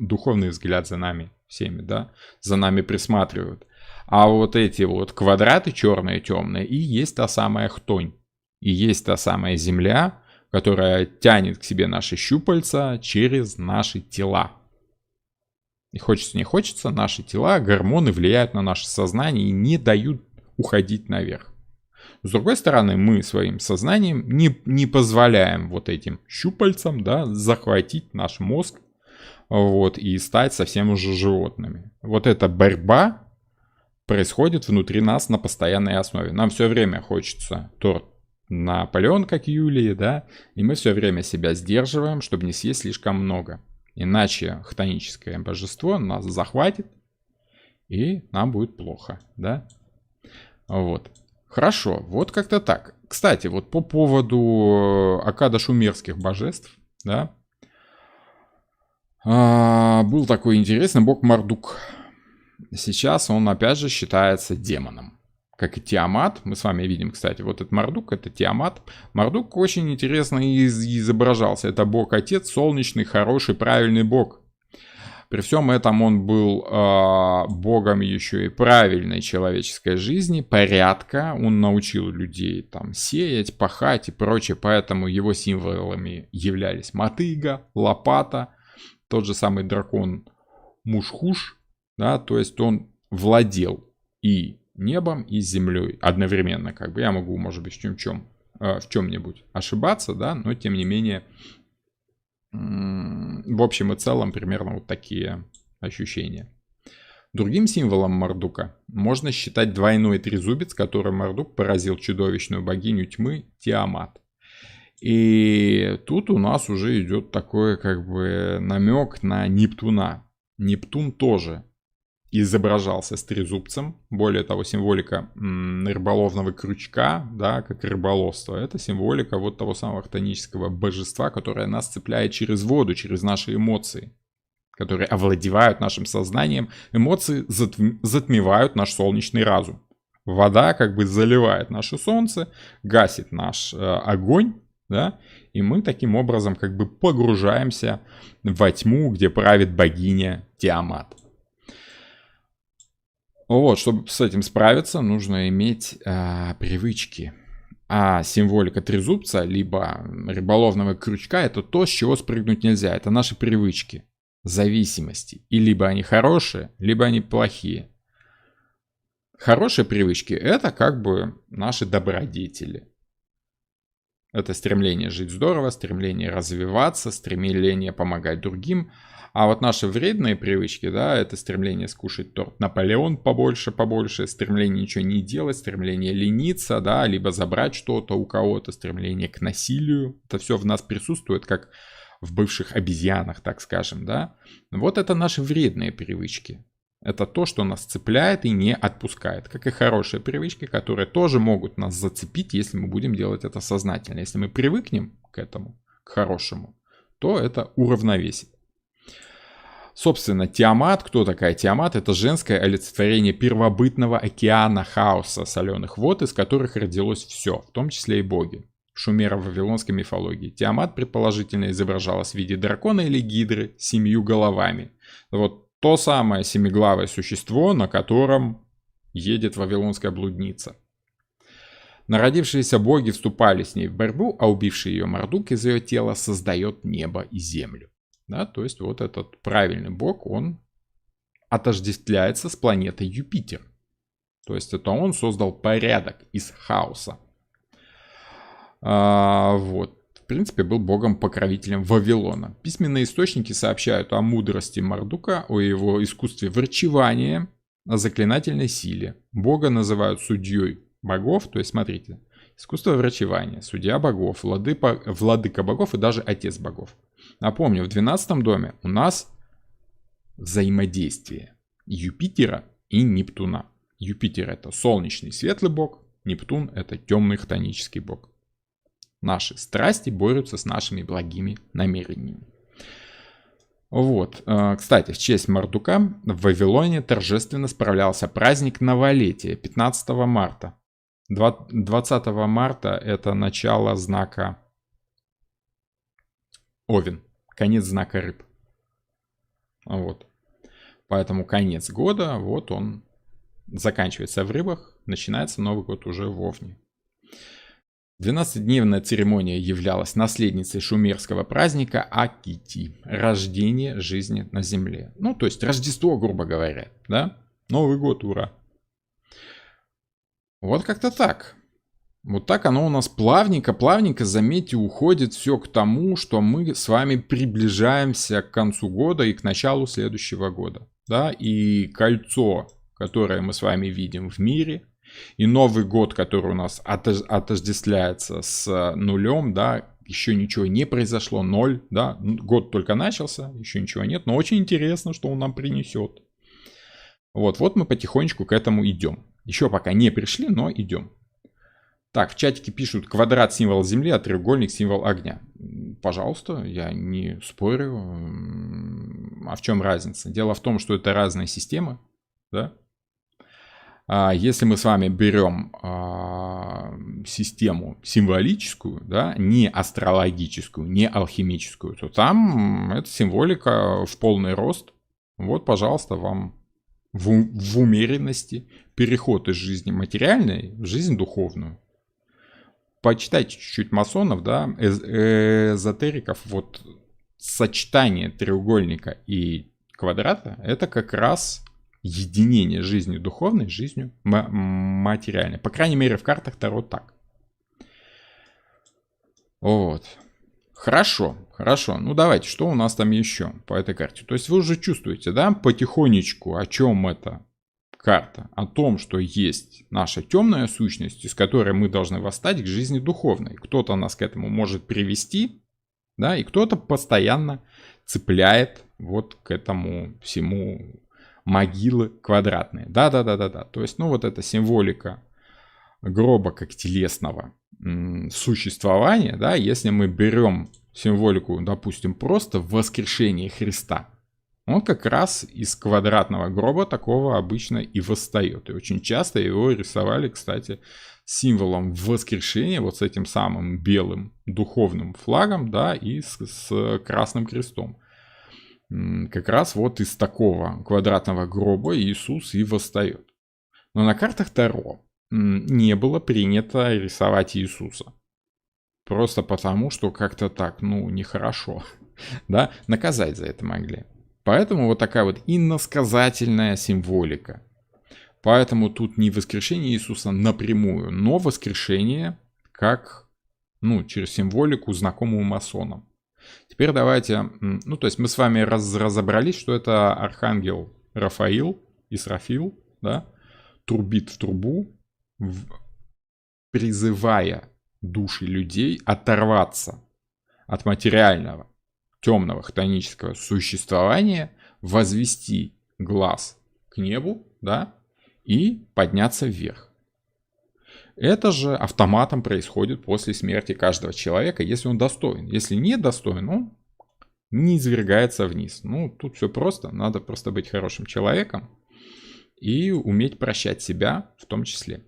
духовный взгляд за нами всеми, да, за нами присматривают. А вот эти вот квадраты черные, темные, и есть та самая хтонь. И есть та самая земля, которая тянет к себе наши щупальца через наши тела. И хочется, не хочется, наши тела, гормоны влияют на наше сознание и не дают уходить наверх. С другой стороны, мы своим сознанием не позволяем вот этим щупальцам, да, захватить наш мозг, вот, и стать совсем уже животными. Вот эта борьба происходит внутри нас на постоянной основе. Нам все время хочется торт Наполеон, как Юлии, да, и мы все время себя сдерживаем, чтобы не съесть слишком много. Иначе хтоническое божество нас захватит, и нам будет плохо, да. Вот. Хорошо, вот как-то так. Кстати, вот по поводу аккадо-шумерских божеств, да, был такой интересный бог Мардук. Сейчас он опять же считается демоном. Как и Тиамат, мы с вами видим, кстати, вот этот Мардук, это Тиамат. Мардук очень интересно изображался. Это бог-отец, солнечный, хороший, правильный бог, При всем этом он был богом еще и правильной человеческой жизни, порядка. Он научил людей там сеять, пахать и прочее. Поэтому его символами являлись мотыга, лопата, тот же самый дракон Мушхуш. Да, то есть он владел и небом, и землей одновременно. Как бы я могу, может быть, в чем-нибудь ошибаться, да, но тем не менее... В общем и целом примерно вот такие ощущения. Другим символом Мардука можно считать двойной трезубец, которым Мардук поразил чудовищную богиню тьмы Тиамат. И тут у нас уже идет такой как бы намек на Нептуна. Нептун тоже изображался с трезубцем. Более того, символика рыболовного крючка, да, как рыболовство, это символика вот того самого хтонического божества, которое нас цепляет через воду, через наши эмоции, которые овладевают нашим сознанием. Эмоции затмевают наш солнечный разум. Вода как бы заливает наше солнце, гасит наш огонь, да, и мы таким образом как бы погружаемся во тьму, где правит богиня Тиамат. Вот, чтобы с этим справиться, нужно иметь привычки. А символика трезубца, либо рыболовного крючка, это то, с чего спрыгнуть нельзя. Это наши привычки, зависимости. И либо они хорошие, либо они плохие. Хорошие привычки – это как бы наши добродетели. Это стремление жить здорово, стремление развиваться, стремление помогать другим. А вот наши вредные привычки, да, это стремление скушать торт Наполеон побольше, стремление ничего не делать, стремление лениться, да, либо забрать что-то у кого-то, стремление к насилию. Это все в нас присутствует, как в бывших обезьянах, так скажем, да. Вот это наши вредные привычки. Это то, что нас цепляет и не отпускает. Как и хорошие привычки, которые тоже могут нас зацепить, если мы будем делать это сознательно. Если мы привыкнем к этому, к хорошему, то это уравновесит. Собственно, Тиамат, кто такая Тиамат? Это женское олицетворение первобытного океана хаоса соленых вод, из которых родилось все, в том числе и боги. В шумеро-вавилонской мифологии Тиамат предположительно изображалась в виде дракона или гидры с 7 головами. Вот то самое семиглавое существо, на котором едет вавилонская блудница. Народившиеся боги вступали с ней в борьбу, а убивший ее Мардук из ее тела создает небо и землю. Да, то есть вот этот правильный бог, он отождествляется с планетой Юпитер. То есть это он создал порядок из хаоса. Вот. В принципе, был богом-покровителем Вавилона. Письменные источники сообщают о мудрости Мардука, о его искусстве врачевания, о заклинательной силе. Бога называют судьей богов, то есть смотрите, искусство врачевания, судья богов, владыка богов и даже отец богов. Напомню, в 12 доме у нас взаимодействие Юпитера и Нептуна. Юпитер — это солнечный светлый бог, Нептун — это темный хтонический бог. Наши страсти борются с нашими благими намерениями. Вот. Кстати, в честь Мардука в Вавилоне торжественно справлялся праздник Новолетия 15 марта. 20 марта это начало знака Овен, конец знака рыб. Вот. Поэтому конец года, вот он заканчивается в рыбах, начинается Новый год уже в Овне. 12-дневная церемония являлась наследницей шумерского праздника Акити, рождение жизни на земле. Ну, то есть Рождество, грубо говоря, да? Новый год, ура! Вот как-то так. Вот так оно у нас плавненько, заметьте, уходит все к тому, что мы с вами приближаемся к концу года и к началу следующего года. Да? И кольцо, которое мы с вами видим в мире, и Новый год, который у нас отождествляется с нулем, да, еще ничего не произошло, 0, да, год только начался, еще ничего нет, но очень интересно, что он нам принесет. Вот мы потихонечку к этому идем. Еще пока не пришли, но идем. Так, в чатике пишут: квадрат — символ земли, а треугольник — символ огня. Пожалуйста, я не спорю. А в чем разница? Дело в том, что это разные системы, да? Если мы с вами берем систему символическую, да, не астрологическую, не алхимическую, то там эта символика в полный рост. Вот, пожалуйста, вам в умеренности переход из жизни материальной в жизнь духовную. Почитайте чуть-чуть масонов, да, эзотериков, вот сочетание треугольника и квадрата — это как раз единение жизни духовной с жизнью материальной. По крайней мере, в картах Таро так. Вот. Хорошо, хорошо. Ну давайте, что у нас там еще по этой карте? То есть вы уже чувствуете, да, потихонечку, о чем эта карта? О том, что есть наша темная сущность, из которой мы должны восстать к жизни духовной. Кто-то нас к этому может привести, да, и кто-то постоянно цепляет вот к этому всему могилы квадратные. Да. То есть, ну вот эта символика гроба как телесного существования, да, если мы берем символику, допустим, просто воскрешение Христа, он как раз из квадратного гроба такого обычно и восстает. И очень часто его рисовали, кстати, символом воскрешения, вот с этим самым белым духовным флагом, да, и с красным крестом. Как раз вот из такого квадратного гроба Иисус и восстает. Но на картах Таро не было принято рисовать Иисуса. Просто потому, что как-то так, ну, нехорошо. Да, наказать за это могли. Поэтому вот такая вот иносказательная символика. Поэтому тут не воскрешение Иисуса напрямую, но воскрешение как, ну, через символику, знакомую масонам. Теперь давайте, ну, то есть мы с вами разобрались, что это архангел Рафаил, Исрафил, да, трубит в трубу, призывая души людей оторваться от материального, темного, хтонического существования, возвести глаз к небу, да, и подняться вверх. Это же автоматом происходит после смерти каждого человека, если он достоин. Если не достоин, он не извергается вниз. Ну, тут все просто. Надо просто быть хорошим человеком и уметь прощать себя в том числе.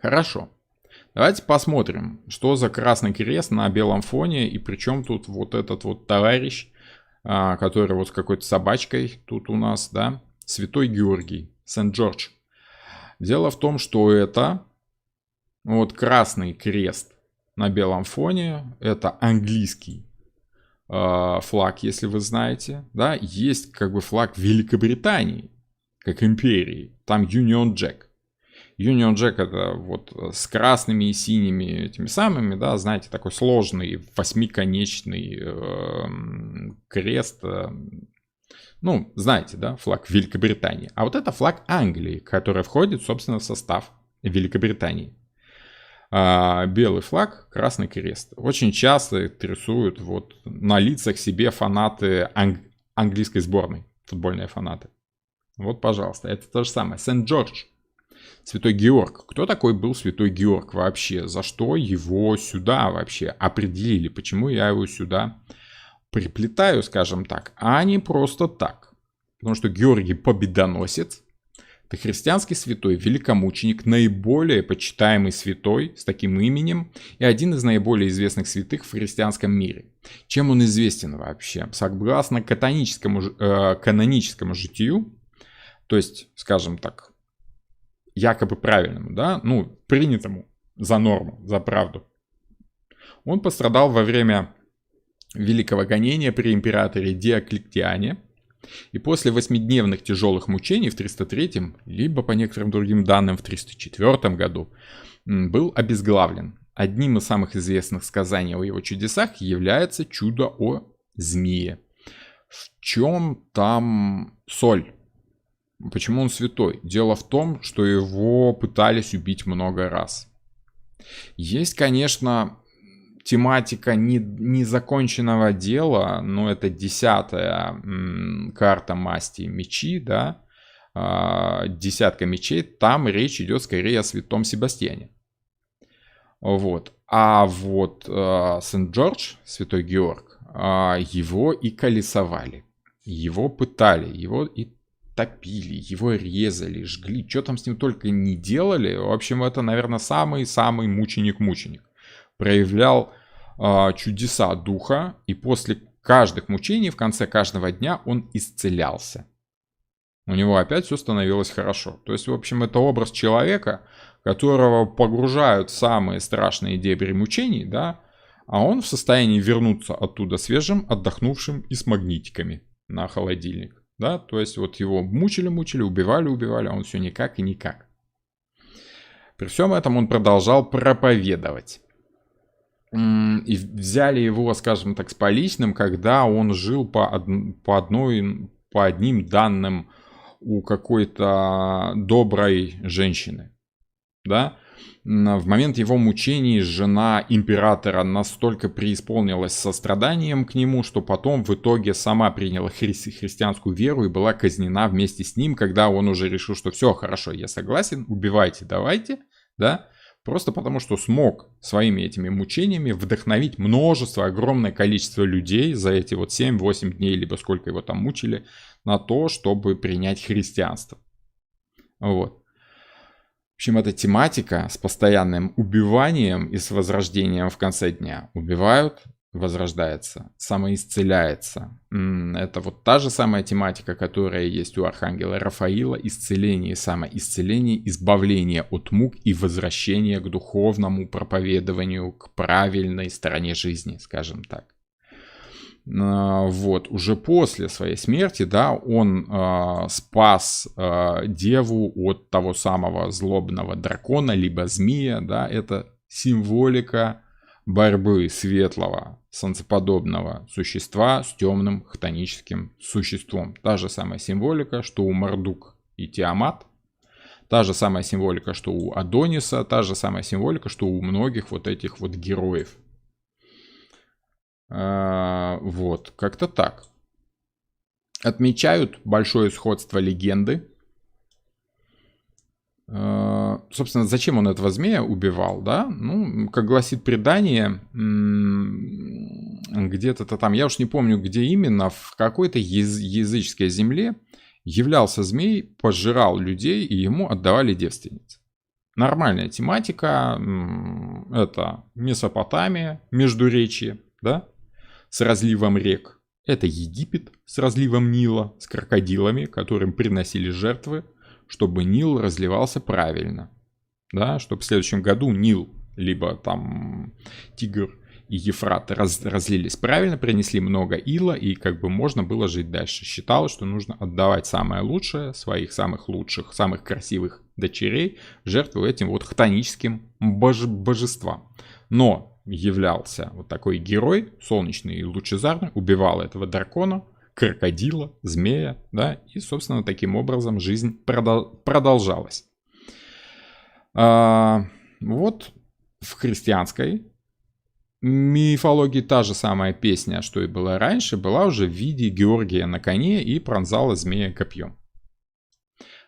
Хорошо. Давайте посмотрим, что за красный крест на белом фоне, и причем тут вот этот вот товарищ, который вот с какой-то собачкой тут у нас, да, Святой Георгий, Сент-Джордж. Дело в том, что это вот красный крест на белом фоне, это английский флаг, если вы знаете, да, есть как бы флаг Великобритании, как империи, там Union Jack. Union Jack — это вот с красными и синими этими самыми, да, знаете, такой сложный восьмиконечный крест. Ну, знаете, да, флаг Великобритании. А вот это флаг Англии, который входит, собственно, в состав Великобритании. Белый флаг, красный крест. Очень часто это рисуют вот на лицах себе фанаты английской сборной, футбольные фанаты. Вот, пожалуйста, это то же самое. Сент-Джордж. Святой Георг. Кто такой был Святой Георг вообще? За что его сюда вообще определили? Почему я его сюда приплетаю, скажем так, а не просто так? Потому что Георгий Победоносец — это христианский святой, великомученик, наиболее почитаемый святой с таким именем и один из наиболее известных святых в христианском мире. Чем он известен вообще? Согласно каноническому житию, то есть, скажем так, якобы правильному, да, ну, принятому за норму, за правду. Он пострадал во время великого гонения при императоре Диоклетиане, и после 8-дневных тяжелых мучений в 303, либо по некоторым другим данным в 304 году, был обезглавлен. Одним из самых известных сказаний о его чудесах является чудо о змее. В чем там соль? Почему он святой? Дело в том, что его пытались убить много раз. Есть, конечно, тематика незаконченного дела, но это 10-я карта масти мечи, да, десятка мечей, там речь идет скорее о святом Себастьяне. Вот. А вот Сент-Джордж, Святой Георг, его и колесовали, его пытали, его и топили, его резали, жгли, что там с ним только не делали. В общем, это, наверное, самый-самый мученик-мученик. Проявлял чудеса духа, и после каждых мучений, в конце каждого дня он исцелялся. У него опять все становилось хорошо. То есть, в общем, это образ человека, которого погружают в самые страшные дебри мучений, да, а он в состоянии вернуться оттуда свежим, отдохнувшим и с магнитиками на холодильник. Да, то есть вот его мучили, убивали, а он все никак и никак. При всем этом он продолжал проповедовать. И взяли его, скажем так, с поличным, когда он жил по одним данным у какой-то доброй женщины. Да? В момент его мучений жена императора настолько преисполнилась состраданием к нему, что потом в итоге сама приняла христианскую веру и была казнена вместе с ним, когда он уже решил, что все, хорошо, я согласен, убивайте, давайте, да, просто потому что смог своими этими мучениями вдохновить множество, огромное количество людей за эти вот 7-8 дней, либо сколько его там мучили, на то, чтобы принять христианство. Вот. В общем, эта тематика с постоянным убиванием и с возрождением в конце дня. Убивают, возрождается, самоисцеляется. Это вот та же самая тематика, которая есть у архангела Рафаила. Исцеление, самоисцеление, избавление от мук и возвращение к духовному проповедованию, к правильной стороне жизни, скажем так. Вот, уже после своей смерти, да, он спас деву от того самого злобного дракона, либо змея, да, это символика борьбы светлого, солнцеподобного существа с темным хтоническим существом. Та же самая символика, что у Мардук и Тиамат, та же самая символика, что у Адониса, та же самая символика, что у многих вот этих вот героев. Вот, как-то так. Отмечают большое сходство легенды. Собственно, зачем он этого змея убивал, да? Ну, как гласит предание, где-то там, я уж не помню, где именно, в какой-то языческой земле являлся змей, пожирал людей, и ему отдавали девственниц. Нормальная тематика, это Месопотамия, Междуречье, да? С разливом рек. Это Египет с разливом Нила, с крокодилами, которым приносили жертвы, чтобы Нил разливался правильно. Да, чтобы в следующем году Нил, либо там Тигр и Ефрат разлились правильно, принесли много ила, и как бы можно было жить дальше. Считалось, что нужно отдавать самое лучшее, своих самых лучших, самых красивых дочерей, жертву этим вот хтоническим божествам. Но являлся вот такой герой, солнечный и лучезарный, убивал этого дракона, крокодила, змея, да, и, собственно, таким образом жизнь продолжалась. Вот в христианской мифологии та же самая песня, что и была раньше, была уже в виде Георгия на коне и пронзала змея копьем.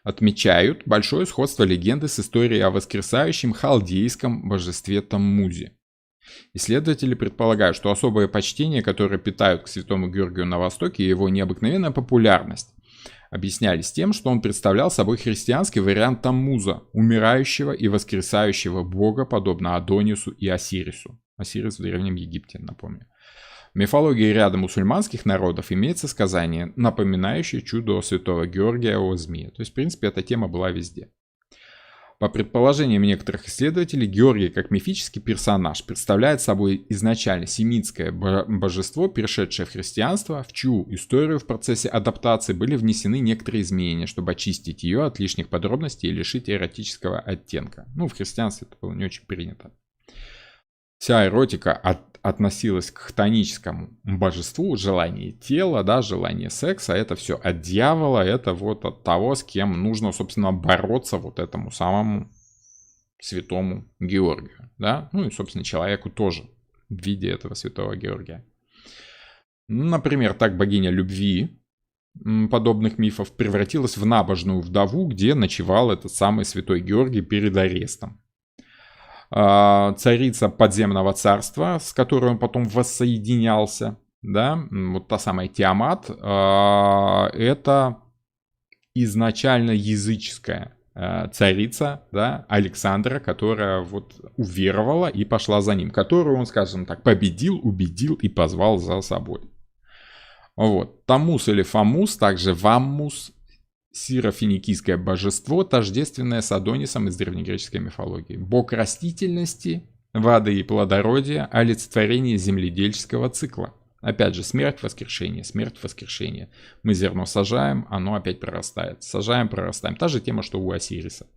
Отмечают большое сходство легенды с историей о воскресающем халдейском божестве Таммузе. Исследователи предполагают, что особое почтение, которое питают к святому Георгию на Востоке, и его необыкновенная популярность объяснялись тем, что он представлял собой христианский вариант Таммуза, умирающего и воскресающего бога, подобно Адонису и Осирису. Осирис в Древнем Египте, напомню. В мифологии ряда мусульманских народов имеется сказание, напоминающее чудо святого Георгия о змее. То есть, в принципе, эта тема была везде. По предположениям некоторых исследователей, Георгий как мифический персонаж представляет собой изначально семитское божество, перешедшее в христианство, в чью историю в процессе адаптации были внесены некоторые изменения, чтобы очистить ее от лишних подробностей и лишить эротического оттенка. Ну, в христианстве это было не очень принято. Вся эротика относилась к хтоническому божеству, желание тела, да, желание секса, это все от дьявола, это вот от того, с кем нужно, собственно, бороться вот этому самому святому Георгию, да, ну и, собственно, человеку тоже в виде этого святого Георгия. Например, так богиня любви подобных мифов превратилась в набожную вдову, где ночевал этот самый святой Георгий перед арестом. Царица подземного царства, с которой он потом воссоединялся, да, вот та самая Тиамат, это изначально языческая царица, да, Александра, которая вот уверовала и пошла за ним, которую он, скажем так, победил, убедил и позвал за собой. Вот. Тамус или Фомус, также Ваммус, сирофиникийское божество, тождественное с Адонисом из древнегреческой мифологии. Бог растительности, воды и плодородия, олицетворение земледельческого цикла. Опять же, смерть, воскрешение, смерть, воскрешение. Мы зерно сажаем, оно опять прорастает. Сажаем, прорастаем. Та же тема, что у Осириса.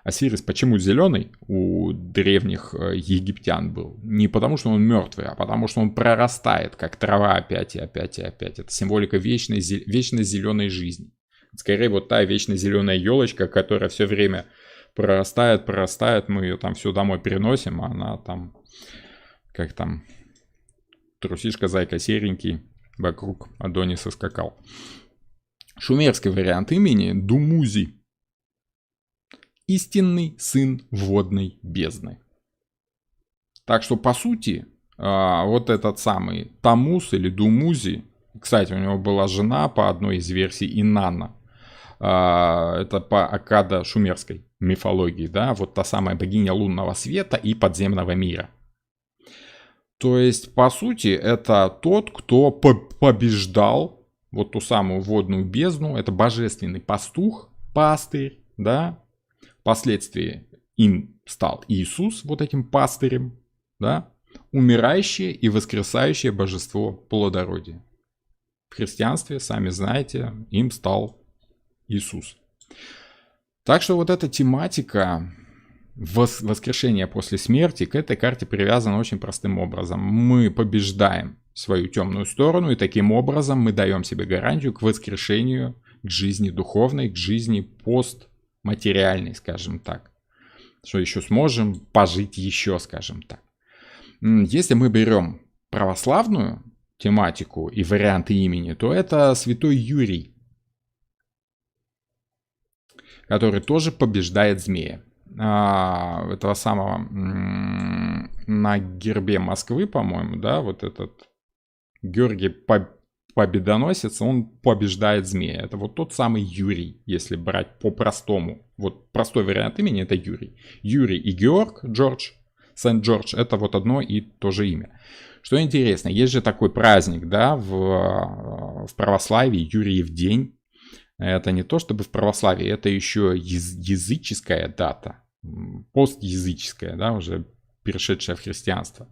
Осирис почему зеленый у древних египтян был? Не потому, что он мертвый, а потому, что он прорастает, как трава опять и опять и опять. Это символика вечной зеленой жизни. Скорее, вот та вечно зеленая елочка, которая все время прорастает, мы ее там все домой переносим, а она там, как там, трусишка, зайка серенький, вокруг Адониса скакал. Шумерский вариант имени Думузи. Истинный сын водной бездны. Так что, по сути, вот этот самый Тамус или Думузи, кстати, у него была жена по одной из версий Инанна. Это по Аккада шумерской мифологии, да, вот та самая богиня лунного света и подземного мира. То есть, по сути, это тот, кто побеждал вот ту самую водную бездну, это божественный пастух, пастырь, да, впоследствии им стал Иисус, вот этим пастырем, да, умирающее и воскресающее божество плодородия. В христианстве, сами знаете, им стал Иисус. Так что вот эта тематика воскрешения после смерти к этой карте привязана очень простым образом. Мы побеждаем свою темную сторону, и таким образом мы даем себе гарантию к воскрешению, к жизни духовной, к жизни постматериальной, скажем так. Что еще сможем пожить еще, скажем так. Если мы берем православную тематику и варианты имени, то это святой Юрий, который тоже побеждает змея. Этого самого на гербе Москвы, по-моему, да, вот этот Георгий Победоносец, он побеждает змея. Это вот тот самый Юрий, если брать по-простому. Вот простой вариант имени — это Юрий. Юрий и Георг, Джордж, Сент-Джордж — это вот одно и то же имя. Что интересно, есть же такой праздник, да, в православии, Юрьев день. Это не то чтобы в православии, это еще языческая дата, постязыческая, да, уже перешедшая в христианство.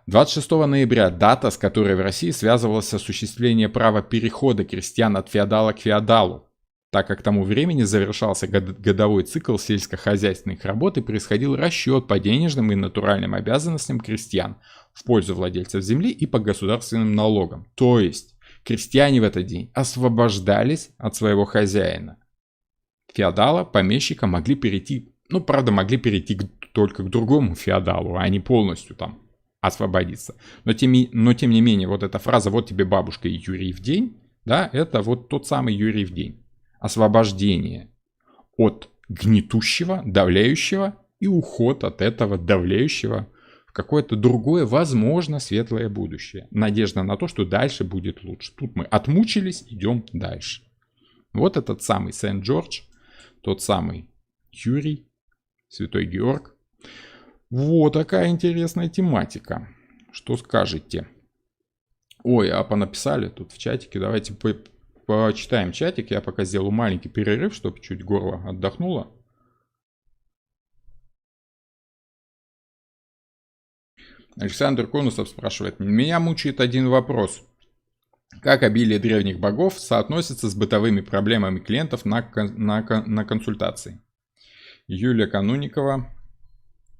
26 ноября — дата, с которой в России связывалось осуществление права перехода крестьян от феодала к феодалу, так как к тому времени завершался годовой цикл сельскохозяйственных работ и происходил расчет по денежным и натуральным обязанностям крестьян в пользу владельцев земли и по государственным налогам. То есть крестьяне в этот день освобождались от своего хозяина. Феодала, помещика могли перейти, могли перейти только к другому феодалу, а не полностью там освободиться. Но тем не менее, вот эта фраза «вот тебе бабушка и Юрий в день», да, это вот тот самый Юрий в день. Освобождение от гнетущего, давляющего и уход от этого давляющего в какое-то другое, возможно, светлое будущее. Надежда на то, что дальше будет лучше. Тут мы отмучились, идем дальше. Вот этот самый Сент-Джордж, тот самый Юрий, Святой Георг. Вот такая интересная тематика. Что скажете? Ой, а понаписали тут в чатике. Давайте почитаем чатик. Я пока сделаю маленький перерыв, чтобы чуть горло отдохнуло. Александр Конусов спрашивает. Меня мучает один вопрос. Как обилие древних богов соотносится с бытовыми проблемами клиентов на консультации? Юлия Кануникова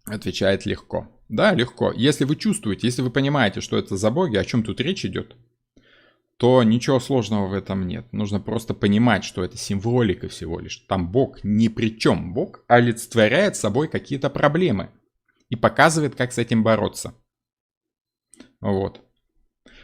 отвечает легко. Да, легко. Если вы чувствуете, если вы понимаете, что это за боги, о чем тут речь идет, то ничего сложного в этом нет. Нужно просто понимать, что это символика всего лишь. Там бог ни при чем. Бог олицетворяет собой какие-то проблемы и показывает, как с этим бороться. Вот.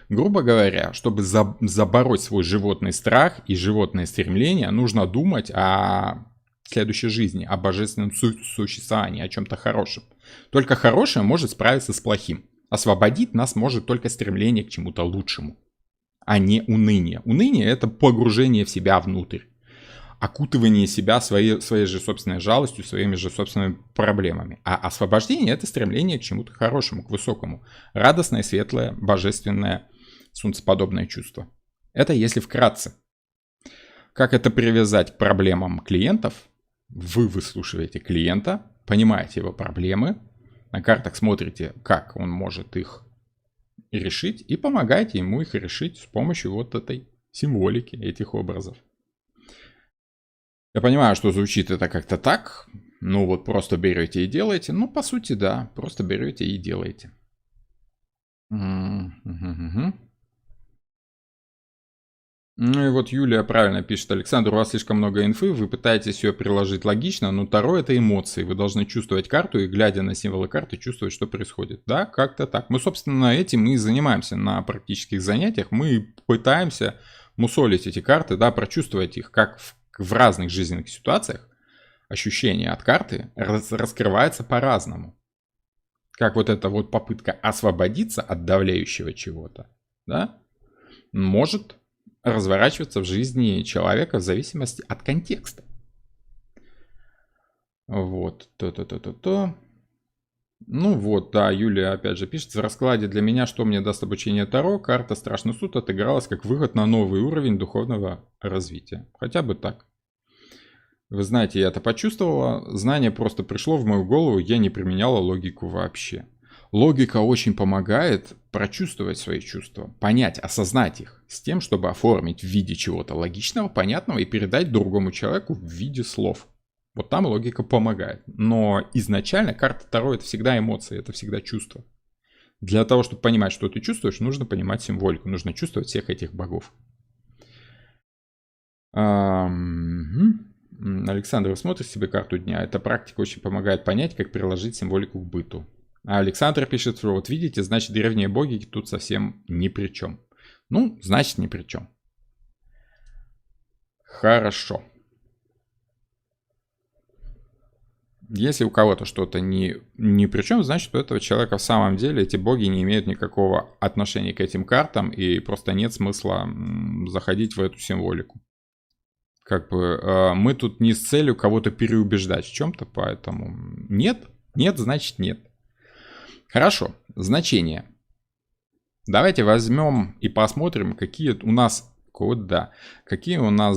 Грубо говоря, чтобы забороть свой животный страх и животное стремление, нужно думать о следующей жизни, о божественном существовании, о чем-то хорошем. Только хорошее может справиться с плохим. Освободить нас может только стремление к чему-то лучшему, а не уныние. Уныние — это погружение в себя внутрь, окутывание себя своей же собственной жалостью, своими же собственными проблемами. А освобождение — это стремление к чему-то хорошему, к высокому. Радостное, светлое, божественное солнцеподобное чувство. Это если вкратце. Как это привязать к проблемам клиентов? Вы выслушиваете клиента, понимаете его проблемы, на картах смотрите, как он может их решить, и помогаете ему их решить с помощью вот этой символики, этих образов. Я понимаю, что звучит это как-то так, ну вот просто берете и делаете. Ну, по сути, да, просто берете и делаете. Ну и вот Юлия правильно пишет: Александр, у вас слишком много инфы, вы пытаетесь ее приложить логично, но Таро это эмоции, вы должны чувствовать карту и, глядя на символы карты, чувствовать, что происходит. Да, как-то так. Мы, собственно, этим и занимаемся на практических занятиях, мы пытаемся мусолить эти карты, да, прочувствовать их, как в разных жизненных ситуациях ощущение от карты раскрывается по-разному. Как вот эта вот попытка освободиться от давляющего чего-то, да, может разворачиваться в жизни человека в зависимости от контекста. Вот. То. Ну вот, да, Юлия опять же пишет: в раскладе для меня, что мне даст обучение Таро, карта Страшный суд отыгралась как выход на новый уровень духовного развития. Хотя бы так. Вы знаете, я это почувствовала, знание просто пришло в мою голову, я не применяла логику вообще. Логика очень помогает прочувствовать свои чувства, понять, осознать их, с тем, чтобы оформить в виде чего-то логичного, понятного и передать другому человеку в виде слов. Вот там логика помогает. Но изначально карта Таро — это всегда эмоции, это всегда чувства. Для того, чтобы понимать, что ты чувствуешь, нужно понимать символику, нужно чувствовать всех этих богов. Александр, вы смотрите себе карту дня? Эта практика очень помогает понять, как приложить символику к быту. А Александр пишет, что вот видите, значит, древние боги тут совсем ни при чем. Ну, значит, ни при чем. Хорошо. Если у кого-то что-то ни при чем, значит, у этого человека в самом деле эти боги не имеют никакого отношения к этим картам, и просто нет смысла заходить в эту символику. Как бы мы тут не с целью кого-то переубеждать в чем-то, поэтому нет, значит нет. Хорошо, значения. Давайте возьмем и посмотрим, какие у нас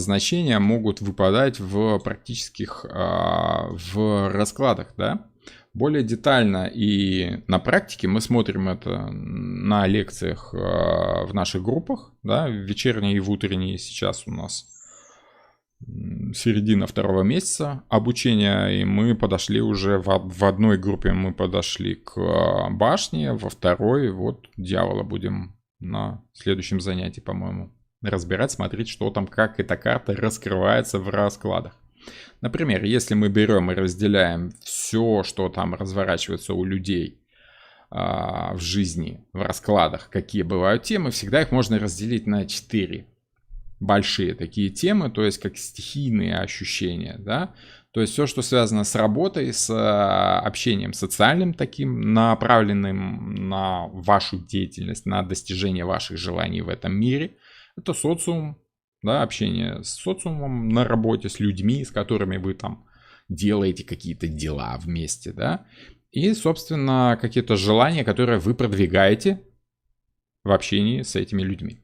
значения могут выпадать в практических, в раскладах, да? Более детально и на практике мы смотрим это на лекциях в наших группах, да, в вечерние и в утренние. Сейчас у нас середина 2 месяца обучения, и мы подошли уже в одной группе мы подошли к башне, во второй вот дьявола будем на следующем занятии, по-моему, разбирать, смотреть, что там, как эта карта раскрывается в раскладах. Например, если мы берем и разделяем все, что там разворачивается у людей в жизни, в раскладах, какие бывают темы, всегда их можно разделить на 4 большие такие темы, то есть как стихийные ощущения, да, то есть все, что связано с работой, с общением социальным таким, направленным на вашу деятельность, на достижение ваших желаний в этом мире, это социум, да, общение с социумом на работе, с людьми, с которыми вы там делаете какие-то дела вместе, да, и, собственно, какие-то желания, которые вы продвигаете в общении с этими людьми.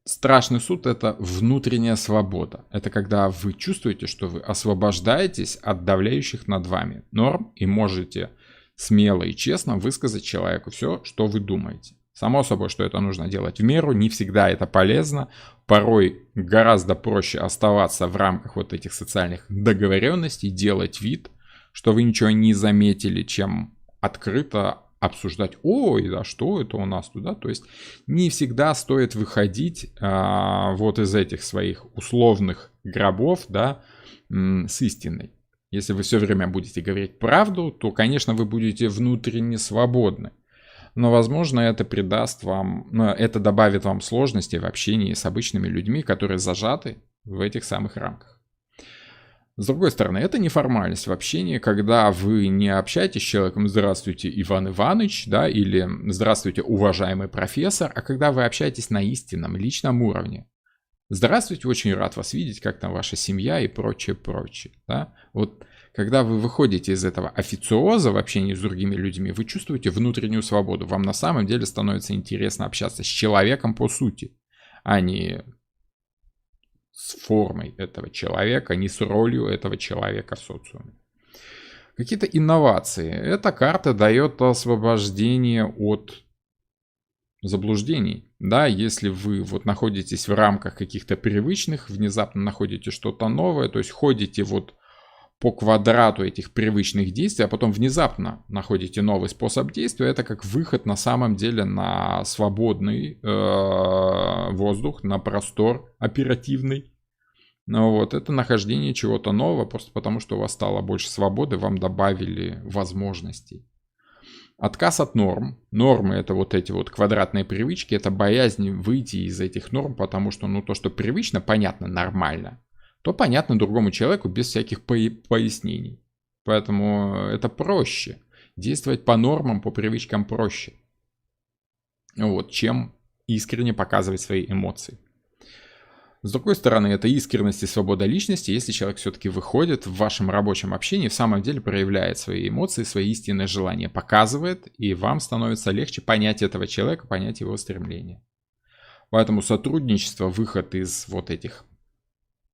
Страшный суд — это внутренняя свобода. Это когда вы чувствуете, что вы освобождаетесь от давляющих над вами норм и можете смело и честно высказать человеку все, что вы думаете. Само собой, что это нужно делать в меру, не всегда это полезно. Порой гораздо проще оставаться в рамках вот этих социальных договоренностей, делать вид, что вы ничего не заметили, чем открыто обсуждать: ой, да что это у нас туда. То есть не всегда стоит выходить вот из этих своих условных гробов, да, с истиной. Если вы все время будете говорить правду, то, конечно, вы будете внутренне свободны. Но, возможно, это придаст вам, это добавит вам сложностей в общении с обычными людьми, которые зажаты в этих самых рамках. С другой стороны, это неформальность в общении, когда вы не общаетесь с человеком «Здравствуйте, Иван Иванович», да, или «Здравствуйте, уважаемый профессор», а когда вы общаетесь на истинном, личном уровне. «Здравствуйте, очень рад вас видеть, как там ваша семья» и прочее, прочее. Да? Вот Когда вы выходите из этого официоза в общении с другими людьми, вы чувствуете внутреннюю свободу. Вам на самом деле становится интересно общаться с человеком по сути, а не с формой этого человека, не с ролью этого человека в социуме. Какие-то инновации. Эта карта дает освобождение от заблуждений. Да, если вы вот находитесь в рамках каких-то привычных, внезапно находите что-то новое, то есть ходите вот по квадрату этих привычных действий, а потом внезапно находите новый способ действия, это как выход на самом деле на свободный воздух, на простор оперативный. Ну вот, это нахождение чего-то нового, просто потому что у вас стало больше свободы, вам добавили возможностей. Отказ от норм. Нормы — это вот эти вот квадратные привычки, это боязнь выйти из этих норм, потому что, ну, то, что привычно, понятно, нормально, то понятно другому человеку без всяких пояснений. Поэтому это проще. Действовать по нормам, по привычкам проще. Вот, чем искренне показывать свои эмоции. С другой стороны, это искренность и свобода личности, если человек все-таки выходит в вашем рабочем общении, в самом деле проявляет свои эмоции, свои истинные желания, показывает, и вам становится легче понять этого человека, понять его стремления. Поэтому сотрудничество, выход из вот этих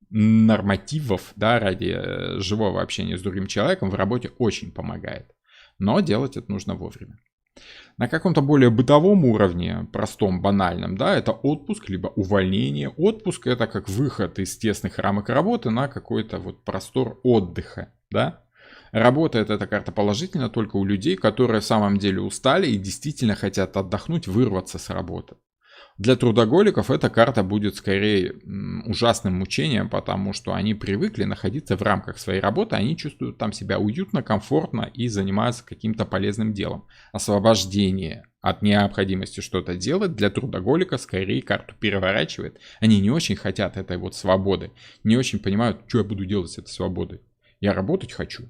нормативов, да, ради живого общения с другим человеком в работе очень помогает. Но делать это нужно вовремя. На каком-то более бытовом уровне, простом, банальном, да, это отпуск, либо увольнение. Отпуск — это как выход из тесных рамок работы на какой-то вот простор отдыха, да. Работает эта карта положительно только у людей, которые в самом деле устали и действительно хотят отдохнуть, вырваться с работы. Для трудоголиков эта карта будет скорее ужасным мучением, потому что они привыкли находиться в рамках своей работы, они чувствуют там себя уютно, комфортно и занимаются каким-то полезным делом. Освобождение от необходимости что-то делать для трудоголика скорее карту переворачивает. Они не очень хотят этой вот свободы, не очень понимают, что я буду делать с этой свободой. Я работать хочу,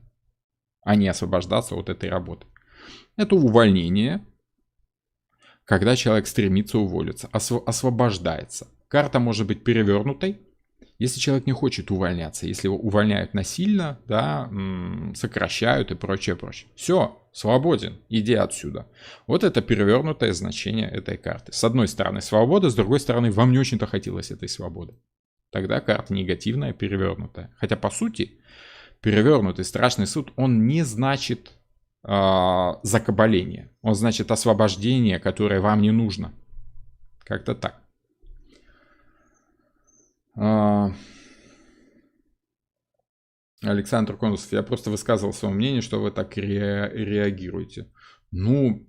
а не освобождаться от этой работы. Это увольнение. Когда человек стремится уволиться, освобождается. Карта может быть перевернутой, если человек не хочет увольняться, если его увольняют насильно, да, сокращают и прочее, прочее. Все, свободен, иди отсюда. Вот это перевернутое значение этой карты. С одной стороны свобода, с другой стороны вам не очень-то хотелось этой свободы. Тогда карта негативная, перевернутая. Хотя по сути перевернутый страшный суд, он не значит закабаление. Он значит освобождение, которое вам не нужно. Как-то так. Александр Конусов, я просто высказывал свое мнение, что вы так реагируете. Ну,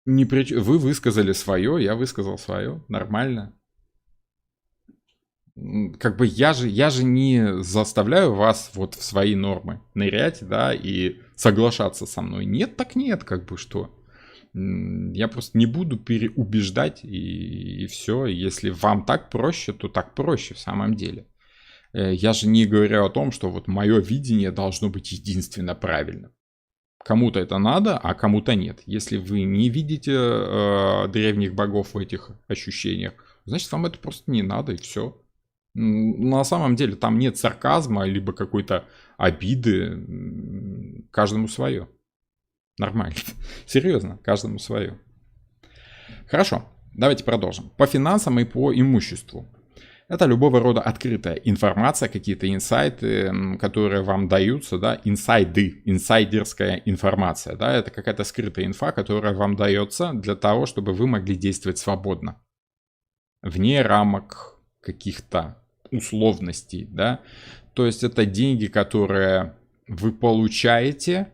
вы высказали свое, я высказал свое. Нормально. Как бы я же не заставляю вас вот в свои нормы нырять, да, и соглашаться со мной. Нет, так нет, как бы что. Я просто не буду переубеждать и все. Если вам так проще, то так проще в самом деле. Я же не говорю о том, что вот мое видение должно быть единственно правильным. Кому-то это надо, а кому-то нет. Если вы не видите древних богов в этих ощущениях, значит вам это просто не надо и все. На самом деле там нет сарказма, либо какой-то обиды. Каждому свое. Нормально. Серьезно, каждому свое. Хорошо, давайте продолжим. По финансам и по имуществу. Это любого рода открытая информация, какие-то инсайты, которые вам даются, да, инсайдерская информация, да, это какая-то скрытая инфа, которая вам дается для того, чтобы вы могли действовать свободно. Вне рамок каких-то условностей, да, то есть это деньги, которые вы получаете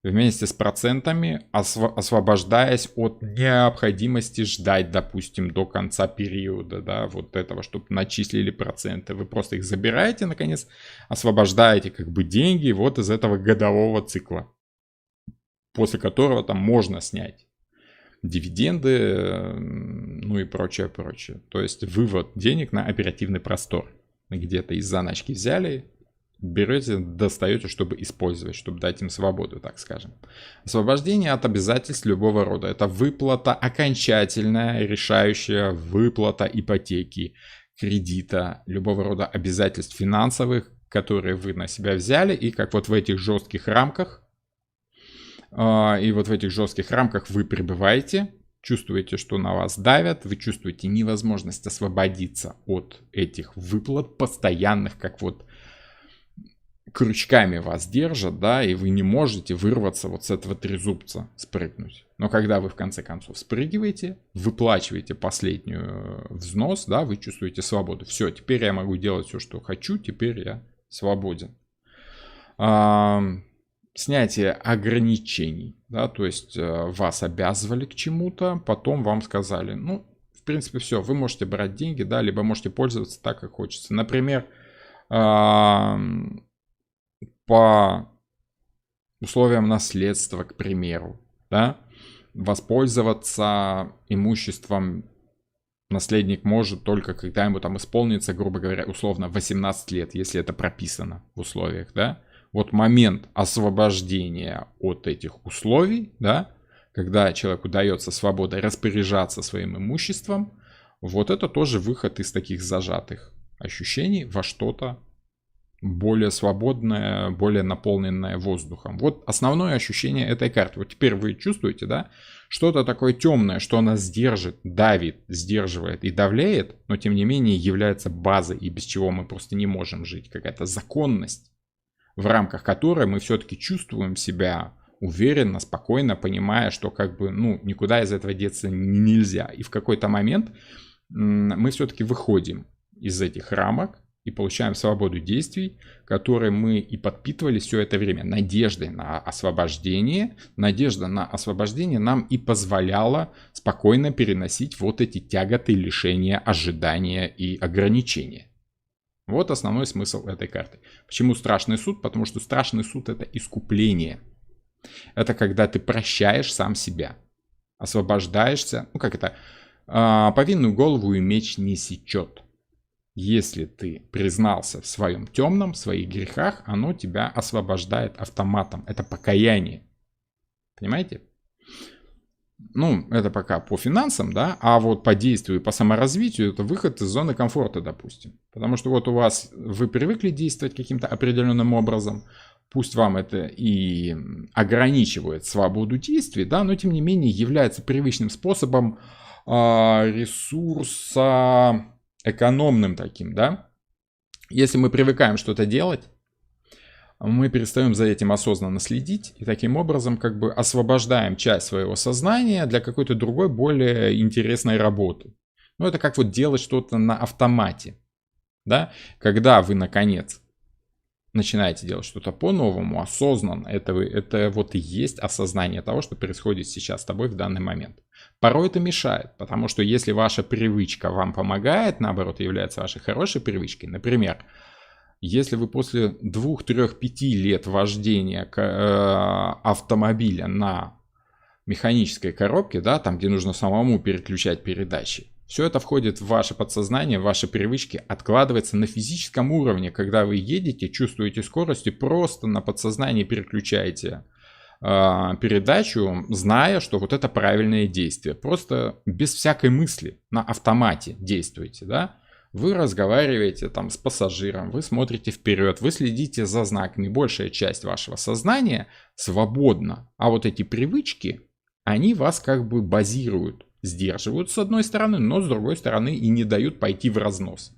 вместе с процентами, освобождаясь от необходимости ждать, допустим, до конца периода, да, вот этого, чтобы начислили проценты. Вы просто их забираете, наконец, освобождаете как бы деньги вот из этого годового цикла, после которого там можно снять дивиденды, ну и прочее, прочее. То есть вывод денег на оперативный простор. Где-то из заначки взяли, берете, достаете, чтобы использовать, чтобы дать им свободу, так скажем. Освобождение от обязательств любого рода. Это выплата окончательная, решающая выплата ипотеки, кредита, любого рода обязательств финансовых, которые вы на себя взяли, и как вот в этих жестких рамках, вы пребываете, чувствуете, что на вас давят, вы чувствуете невозможность освободиться от этих выплат постоянных, как вот крючками вас держат, да, и вы не можете вырваться вот с этого трезубца, спрыгнуть. Но когда вы в конце концов спрыгиваете, выплачиваете последнюю взнос, да, вы чувствуете свободу. Все, теперь я могу делать все, что хочу, теперь я свободен. Снятие ограничений, да, то есть вас обязывали к чему-то, потом вам сказали, ну, в принципе, все, вы можете брать деньги, да, либо можете пользоваться так, как хочется. Например, по условиям наследства, к примеру, да, воспользоваться имуществом наследник может только когда ему там исполнится, грубо говоря, условно 18 лет, если это прописано в условиях, да. Вот момент освобождения от этих условий, да, когда человеку дается свобода распоряжаться своим имуществом, вот это тоже выход из таких зажатых ощущений во что-то более свободное, более наполненное воздухом. Вот основное ощущение этой карты. Вот теперь вы чувствуете, да, что-то такое темное, что нас держит, давит, сдерживает и давляет, но тем не менее является базой, и без чего мы просто не можем жить. Какая-то законность, в рамках которой мы все-таки чувствуем себя уверенно, спокойно, понимая, что как бы, ну, никуда из этого деться нельзя. И в какой-то момент мы все-таки выходим из этих рамок и получаем свободу действий, которые мы и подпитывали все это время надеждой на освобождение. Надежда на освобождение нам и позволяла спокойно переносить вот эти тяготы, лишения, ожидания и ограничения. Вот основной смысл этой карты. Почему страшный суд? Потому что страшный суд — это искупление. Это когда ты прощаешь сам себя, освобождаешься. Ну как это? Повинную голову и меч не сечет. Если ты признался в своем темном, в своих грехах, оно тебя освобождает автоматом. Это покаяние. Понимаете? Ну, это пока по финансам, да, а вот по действию и по саморазвитию это выход из зоны комфорта, допустим. Потому что вот у вас, вы привыкли действовать каким-то определенным образом, пусть вам это и ограничивает свободу действий, да, но тем не менее является привычным способом ресурса экономным таким, да. Если мы привыкаем что-то делать, мы перестаем за этим осознанно следить и таким образом как бы освобождаем часть своего сознания для какой-то другой, более интересной работы. Ну, это как вот делать что-то на автомате, да. Когда вы, наконец, начинаете делать что-то по-новому, осознанно, это вот и есть осознание того, что происходит сейчас с тобой в данный момент. Порой это мешает, потому что если ваша привычка вам помогает, наоборот, является вашей хорошей привычкой, например, если вы после 2, 3, 5 лет вождения автомобиля на механической коробке, да, там, где нужно самому переключать передачи, все это входит в ваше подсознание, в ваши привычки, откладывается на физическом уровне, когда вы едете, чувствуете скорость и просто на подсознании переключаете передачу, зная, что вот это правильное действие. Просто без всякой мысли, на автомате действуете, да. Вы разговариваете там с пассажиром, вы смотрите вперед, вы следите за знаками. Большая часть вашего сознания свободна. А вот эти привычки, они вас как бы базируют, сдерживают с одной стороны, но с другой стороны и не дают пойти в разнос.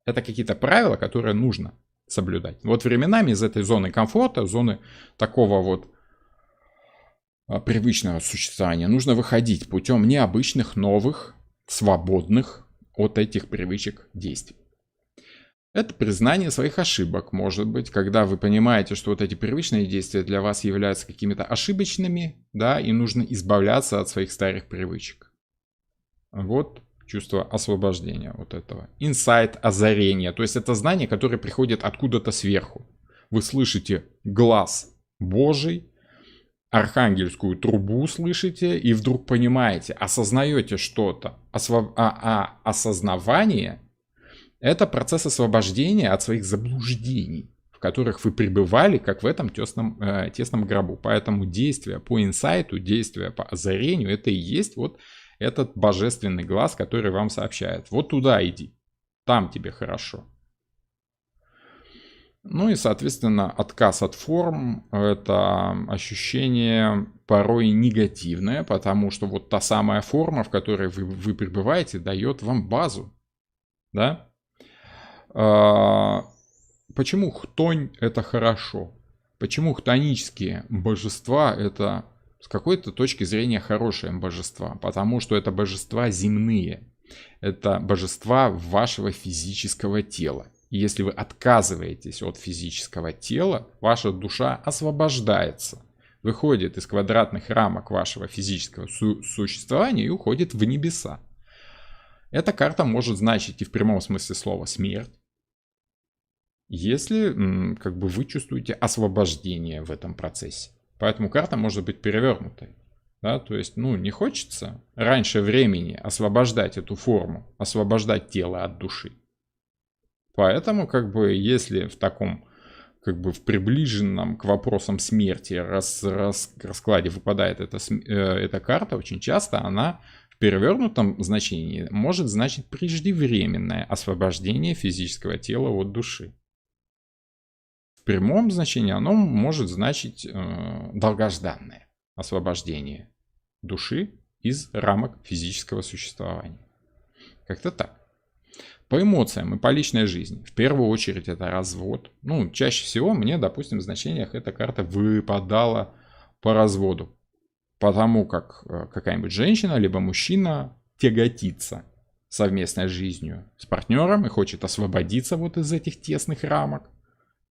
Это какие-то правила, которые нужно соблюдать. Вот временами из этой зоны комфорта, зоны такого вот привычного существования нужно выходить путем необычных, новых, свободных от этих привычек действий. Это признание своих ошибок, может быть, когда вы понимаете, что вот эти привычные действия для вас являются какими-то ошибочными, да, и нужно избавляться от своих старых привычек. Вот чувство освобождения вот этого. Инсайт, озарение, то есть это знание, которое приходит откуда-то сверху. Вы слышите глаз Божий, архангельскую трубу слышите и вдруг понимаете, осознаете что-то. Осознавание — это процесс освобождения от своих заблуждений, в которых вы пребывали, как в этом тесном гробу. Поэтому действия по инсайту, действия по озарению — это и есть вот этот божественный глаз, который вам сообщает: вот туда иди, там тебе хорошо. Ну и, соответственно, отказ от форм — это ощущение порой негативное, потому что вот та самая форма, в которой вы пребываете, дает вам базу, да? Почему хтонь — это хорошо? Почему хтонические божества — это с какой-то точки зрения хорошие божества? Потому что это божества земные, это божества вашего физического тела. И если вы отказываетесь от физического тела, ваша душа освобождается, выходит из квадратных рамок вашего физического существования и уходит в небеса. Эта карта может значить и в прямом смысле слова смерть, если как бы вы чувствуете освобождение в этом процессе. Поэтому карта может быть перевернутой. Да? То есть, не хочется раньше времени освобождать эту форму, освобождать тело от души. Поэтому, как бы, если в таком, как бы, в приближенном к вопросам смерти раскладе выпадает эта карта, очень часто она в перевернутом значении может значить преждевременное освобождение физического тела от души. В прямом значении оно может значить долгожданное освобождение души из рамок физического существования. Как-то так. По эмоциям и по личной жизни. В первую очередь это развод. Чаще всего мне, допустим, в значениях эта карта выпадала по разводу. Потому как какая-нибудь женщина, либо мужчина тяготится совместной жизнью с партнером и хочет освободиться вот из этих тесных рамок.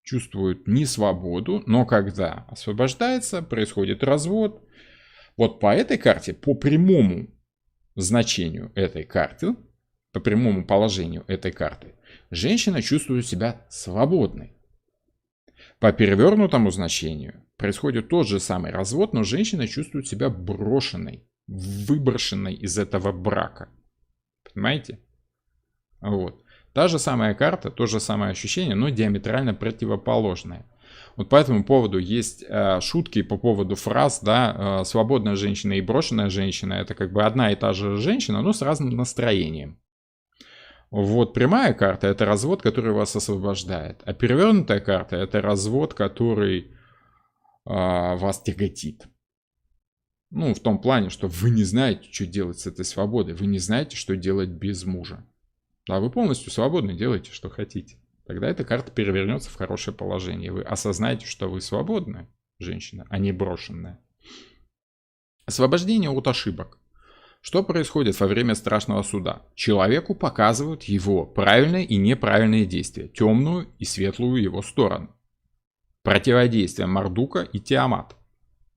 Чувствует несвободу, но когда освобождается, происходит развод. Вот по этой карте, по прямому значению этой карты, по прямому положению этой карты, женщина чувствует себя свободной. По перевернутому значению происходит тот же самый развод, но женщина чувствует себя брошенной, выброшенной из этого брака. Понимаете? Вот. Та же самая карта, то же самое ощущение, но диаметрально противоположное. Вот по этому поводу есть шутки по поводу фраз, да, свободная женщина и брошенная женщина — это как бы одна и та же женщина, но с разным настроением. Вот прямая карта — это развод, который вас освобождает, а перевернутая карта — это развод, который вас тяготит. В том плане, что вы не знаете, что делать с этой свободой, вы не знаете, что делать без мужа. Да, вы полностью свободны, делайте, что хотите. Тогда эта карта перевернется в хорошее положение. Вы осознаете, что вы свободная женщина, а не брошенная. Освобождение от ошибок. Что происходит во время страшного суда? Человеку показывают его правильные и неправильные действия, темную и светлую его сторону. Противодействие Мардука и Тиамат.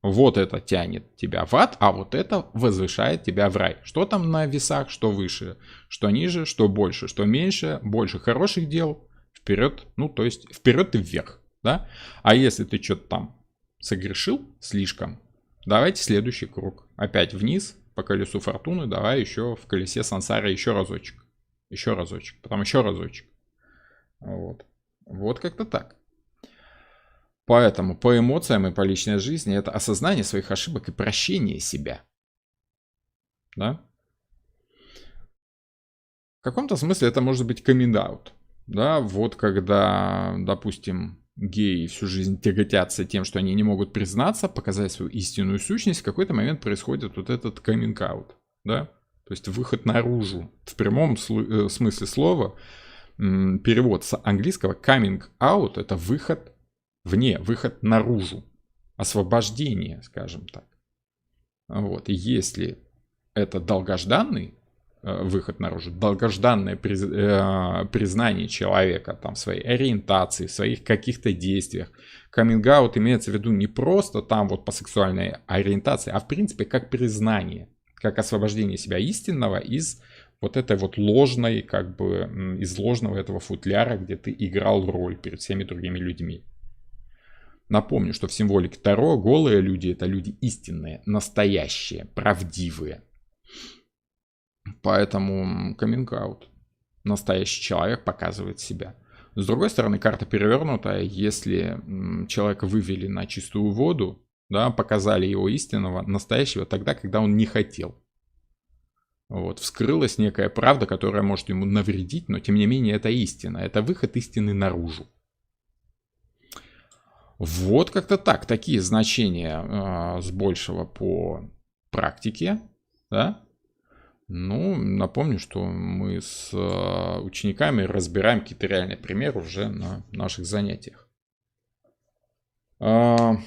Вот это тянет тебя в ад, а вот это возвышает тебя в рай. Что там на весах, что выше, что ниже, что больше, что меньше, больше хороших дел, вперед, то есть вперед и вверх, да? А если ты что-то там согрешил слишком, давайте следующий круг. Опять вниз по колесу фортуны, давай еще в колесе сансары еще разочек, потом еще разочек. Вот как-то так. Поэтому по эмоциям и по личной жизни это осознание своих ошибок и прощение себя. Да? В каком-то смысле это может быть каминг-аут. Да, вот когда, допустим, геи всю жизнь тяготятся тем, что они не могут признаться, показать свою истинную сущность, в какой-то момент происходит вот этот каминг-аут. Да? То есть выход наружу. В прямом смысле слова перевод с английского coming out — это выход вне, выход наружу, освобождение, скажем так. Вот. И если это долгожданный выход наружу, долгожданное признание человека там, своей ориентации, своих каких-то действиях. Каминг-аут имеется в виду не просто там вот по сексуальной ориентации, а в принципе как признание, как освобождение себя истинного из вот этой вот ложной, как бы из ложного этого футляра, где ты играл роль перед всеми другими людьми. Напомню, что в символике Таро голые люди — это люди истинные, настоящие, правдивые. Поэтому каминг-аут. Настоящий человек показывает себя. С другой стороны, карта перевернутая. Если человека вывели на чистую воду, да, показали его истинного, настоящего, тогда, когда он не хотел. Вот, вскрылась некая правда, которая может ему навредить, но тем не менее это истина. Это выход истины наружу. Вот как-то так. Такие значения с большего по практике. Да? Ну, напомню, что мы с учениками разбираем какие-то реальные примеры уже на наших занятиях. Очень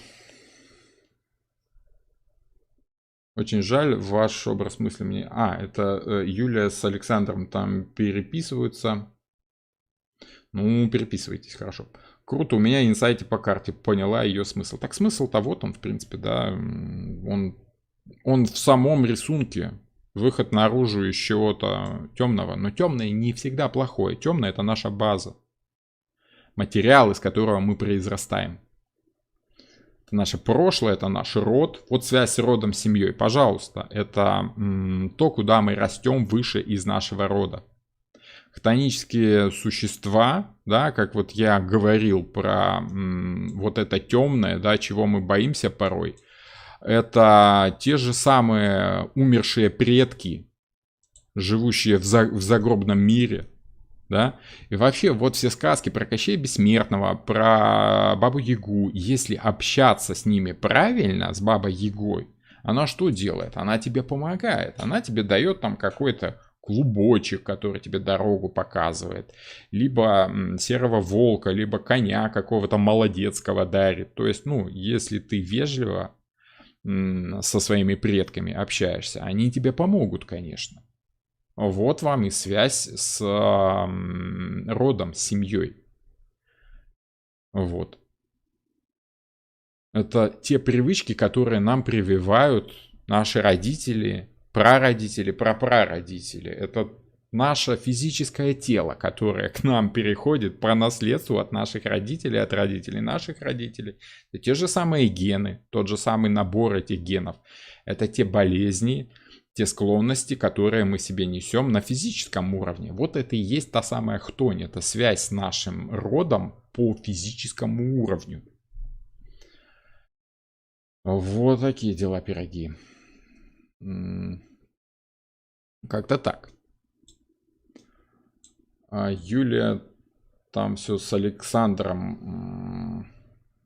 жаль, ваш образ мысли мне... это Юлия с Александром там переписываются. Ну, переписывайтесь, хорошо. Круто, у меня инсайты по карте, поняла ее смысл. Так смысл-то вот он, в принципе, да, он в самом рисунке. Выход наружу из чего-то темного. Но темное не всегда плохое. Темное — это наша база. Материал, из которого мы произрастаем. Это наше прошлое, это наш род. Вот связь с родом, с семьей. Пожалуйста, это то, куда мы растем выше из нашего рода. Хтонические существа, да, как вот я говорил про вот это темное, да, чего мы боимся порой, это те же самые умершие предки, живущие в загробном мире, да, и вообще вот все сказки про Кощея Бессмертного, про Бабу Ягу, если общаться с ними правильно, с Бабой Ягой, она что делает? Она тебе помогает, она тебе дает там какой-то клубочек, который тебе дорогу показывает, либо серого волка, либо коня какого-то молодецкого дарит. То есть, ну, если ты вежливо со своими предками общаешься, они тебе помогут, конечно. Вот вам и связь с родом, с семьей. Вот. Это те привычки, которые нам прививают наши родители, прародители, прапрародители. Это наше физическое тело, которое к нам переходит по наследству от наших родителей, от родителей наших родителей. Это те же самые гены, тот же самый набор этих генов. Это те болезни, те склонности, которые мы себе несем на физическом уровне. Вот это и есть та самая хтонь, это связь с нашим родом по физическому уровню. Вот такие дела, пироги. Как-то так. А Юлия там все с Александром.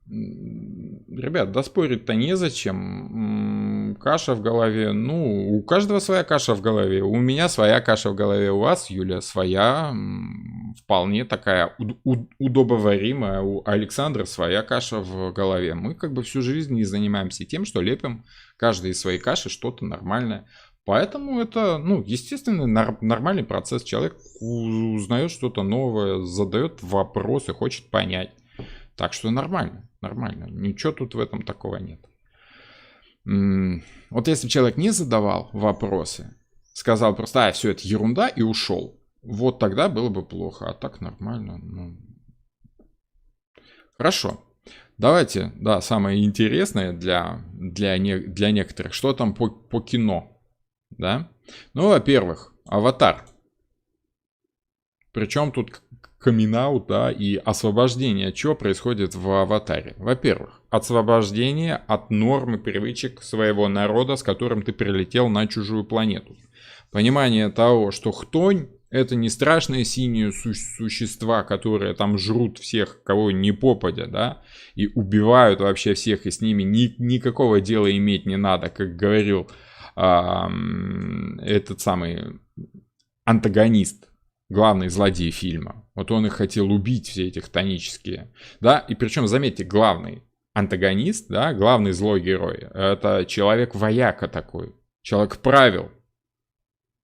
Ребят, да спорить-то незачем. Каша в голове. Ну, у каждого своя каша в голове. У меня своя каша в голове. У вас, Юля, своя. Вполне такая удобоваримая. У Александра своя каша в голове. Мы как бы всю жизнь не занимаемся тем, что лепим каждый из своей каши что-то нормальное. Поэтому это, ну, естественный нормальный процесс. Человек узнает что-то новое, задает вопросы, хочет понять. Так что нормально, нормально. Ничего тут в этом такого нет. Вот если бы человек не задавал вопросы, сказал просто, все это ерунда и ушел, вот тогда было бы плохо. А так нормально. Ну. Хорошо. Давайте, да, самое интересное для некоторых. Что там по кино? Да? Ну, во-первых, «Аватар». Причем тут камин-аут, да, и освобождение. Что происходит в «Аватаре»? Во-первых, освобождение от норм и привычек своего народа, с которым ты прилетел на чужую планету. Понимание того, что хтонь — это не страшные синие существа, которые там жрут всех, кого не попадя, да, и убивают вообще всех, и с ними никакого дела иметь не надо, как говорил этот самый антагонист, главный злодей фильма. Вот он их хотел убить, все эти хтонические. Да, и причем, заметьте, главный антагонист, да, главный злой герой, это человек-вояка такой, человек правил,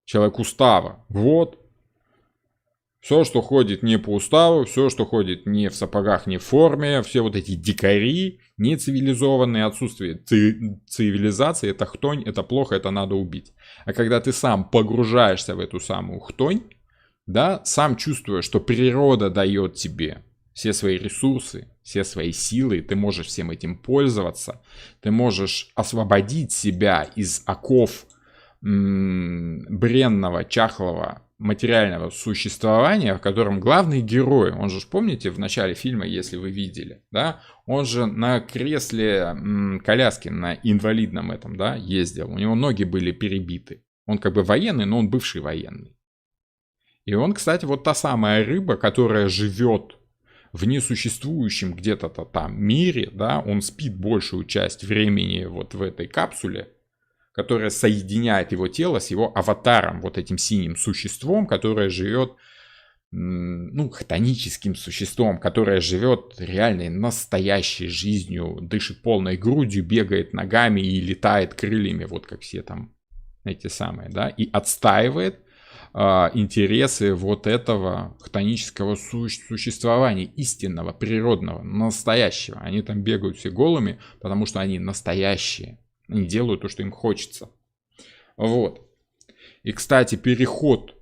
человек устава. Вот. Все, что ходит не по уставу, все, что ходит не в сапогах, не в форме, все вот эти дикари, нецивилизованные, отсутствие цивилизации, это хтонь, это плохо, это надо убить. А когда ты сам погружаешься в эту самую хтонь, да, сам чувствуя, что природа дает тебе все свои ресурсы, все свои силы, ты можешь всем этим пользоваться, ты можешь освободить себя из оков бренного, чахлого, материального существования, в котором главный герой, он же, помните, в начале фильма, если вы видели, да, он же на кресле коляски, на инвалидном этом, да, ездил, у него ноги были перебиты. Он как бы военный, но он бывший военный. И он, кстати, вот та самая рыба, которая живет в несуществующем где-то там мире, да, он спит большую часть времени вот в этой капсуле, которая соединяет его тело с его аватаром, вот этим синим существом, которое живет, ну, хтоническим существом, которое живет реальной настоящей жизнью, дышит полной грудью, бегает ногами и летает крыльями, вот как все там эти самые, да, и отстаивает интересы вот этого хтонического существования, истинного, природного, настоящего. Они там бегают все голыми, потому что они настоящие. Они делают то, что им хочется. Вот. И, кстати, переход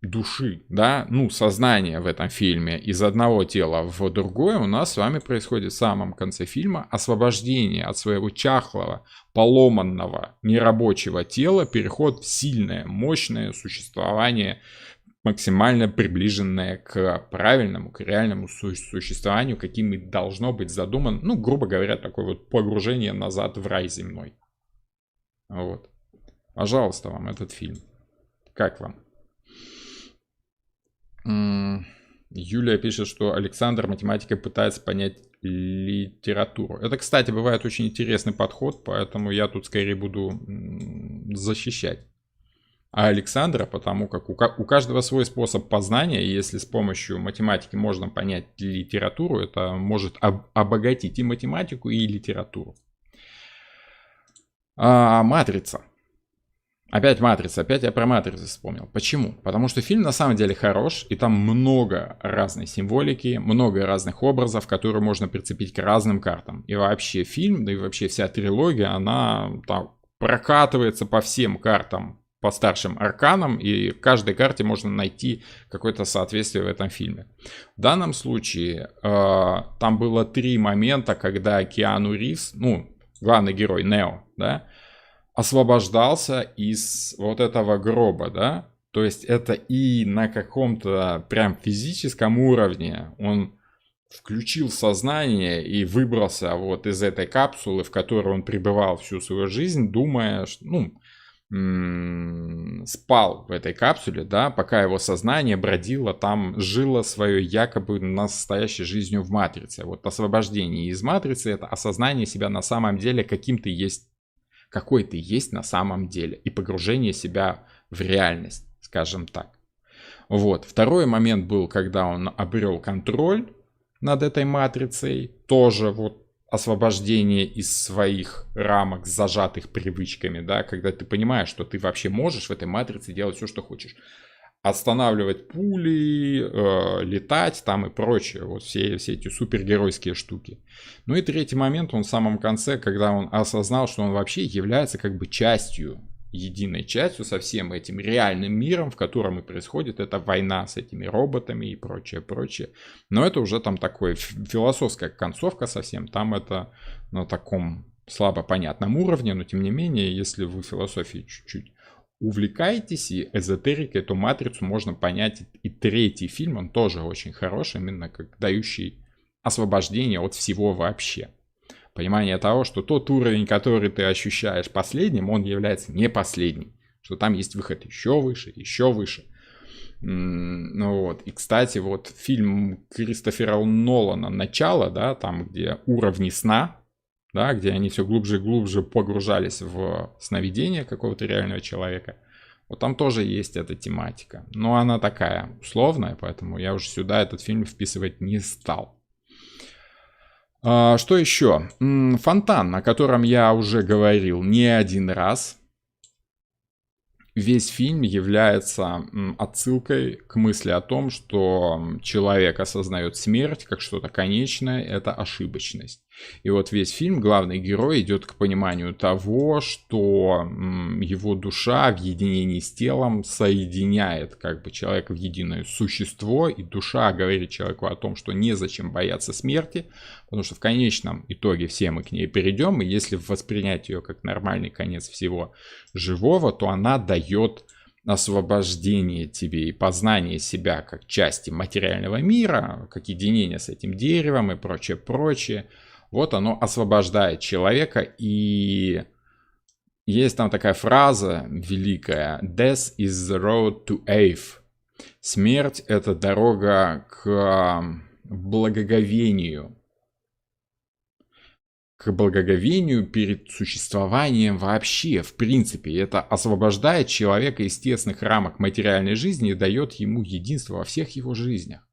души, да, ну, сознания в этом фильме из одного тела в другое у нас с вами происходит в самом конце фильма. Освобождение от своего чахлого, поломанного, нерабочего тела, переход в сильное, мощное существование, максимально приближенное к правильному, к реальному существованию, каким и должно быть задумано, ну, грубо говоря, такое вот погружение назад в рай земной. Вот. Пожалуйста, вам этот фильм. Как вам? Юлия пишет, что Александр математикой пытается понять литературу. Это, кстати, бывает очень интересный подход, поэтому я тут скорее буду защищать Александра, потому как у каждого свой способ познания, и если с помощью математики можно понять литературу, это может обогатить и математику, и литературу. Матрица. Опять «Матрица», опять я про «Матрицу» вспомнил. Почему? Потому что фильм на самом деле хорош, и там много разной символики, много разных образов, которые можно прицепить к разным картам. И вообще фильм, да и вообще вся трилогия, она так прокатывается по всем картам, по старшим арканам, и в каждой карте можно найти какое-то соответствие в этом фильме. В данном случае там было 3 момента, когда Киану Ривз, ну, главный герой Нео, да, освобождался из вот этого гроба, да, то есть это и на каком-то прям физическом уровне он включил сознание и выбрался вот из этой капсулы, в которой он пребывал всю свою жизнь, думая, что, ну, спал в этой капсуле, да, пока его сознание бродило там, жило своей якобы настоящей жизнью в матрице. Вот освобождение из матрицы — это осознание себя на самом деле каким-то есть, какой ты есть на самом деле, и погружение себя в реальность, скажем так. Вот. Второй момент был, когда он обрел контроль над этой матрицей, тоже вот освобождение из своих рамок, зажатых привычками, да, когда ты понимаешь, что ты вообще можешь в этой матрице делать все, что хочешь. Останавливать пули, летать там и прочее. Вот все эти супергеройские штуки. Ну и третий момент, он в самом конце, когда он осознал, что он вообще является как бы частью, единой частью со всем этим реальным миром, в котором и происходит эта война с этими роботами и прочее, прочее. Но это уже там такая философская концовка совсем. Там это на таком слабо понятном уровне, но тем не менее, если вы философией чуть-чуть увлекаетесь и эзотерикой, то «Матрицу» можно понять. И третий фильм, он тоже очень хороший, именно как дающий освобождение от всего вообще. Понимание того, что тот уровень, который ты ощущаешь последним, он является не последним. Что там есть выход еще выше, еще выше. Ну вот. И, кстати, вот фильм Кристофера Нолана «Начало», да, там, где уровни сна, да, где они все глубже и глубже погружались в сновидение какого-то реального человека. Вот там тоже есть эта тематика. Но она такая условная, поэтому я уже сюда этот фильм вписывать не стал. Что еще? Фонтан, о котором я уже говорил не один раз. Весь фильм является отсылкой к мысли о том, что человек осознает смерть как что-то конечное, это ошибочность. И вот весь фильм главный герой идет к пониманию того, что его душа в единении с телом соединяет как бы человека в единое существо, и душа говорит человеку о том, что незачем бояться смерти, потому что в конечном итоге все мы к ней перейдем, и если воспринять ее как нормальный конец всего живого, то она дает освобождение тебе и познание себя как части материального мира, как единение с этим деревом и прочее, прочее. Вот оно освобождает человека, и есть там такая фраза великая: «Death is the road to Eve». Смерть — это дорога к благоговению. К благоговению перед существованием вообще, в принципе. Это освобождает человека из тесных рамок материальной жизни и дает ему единство во всех его жизнях.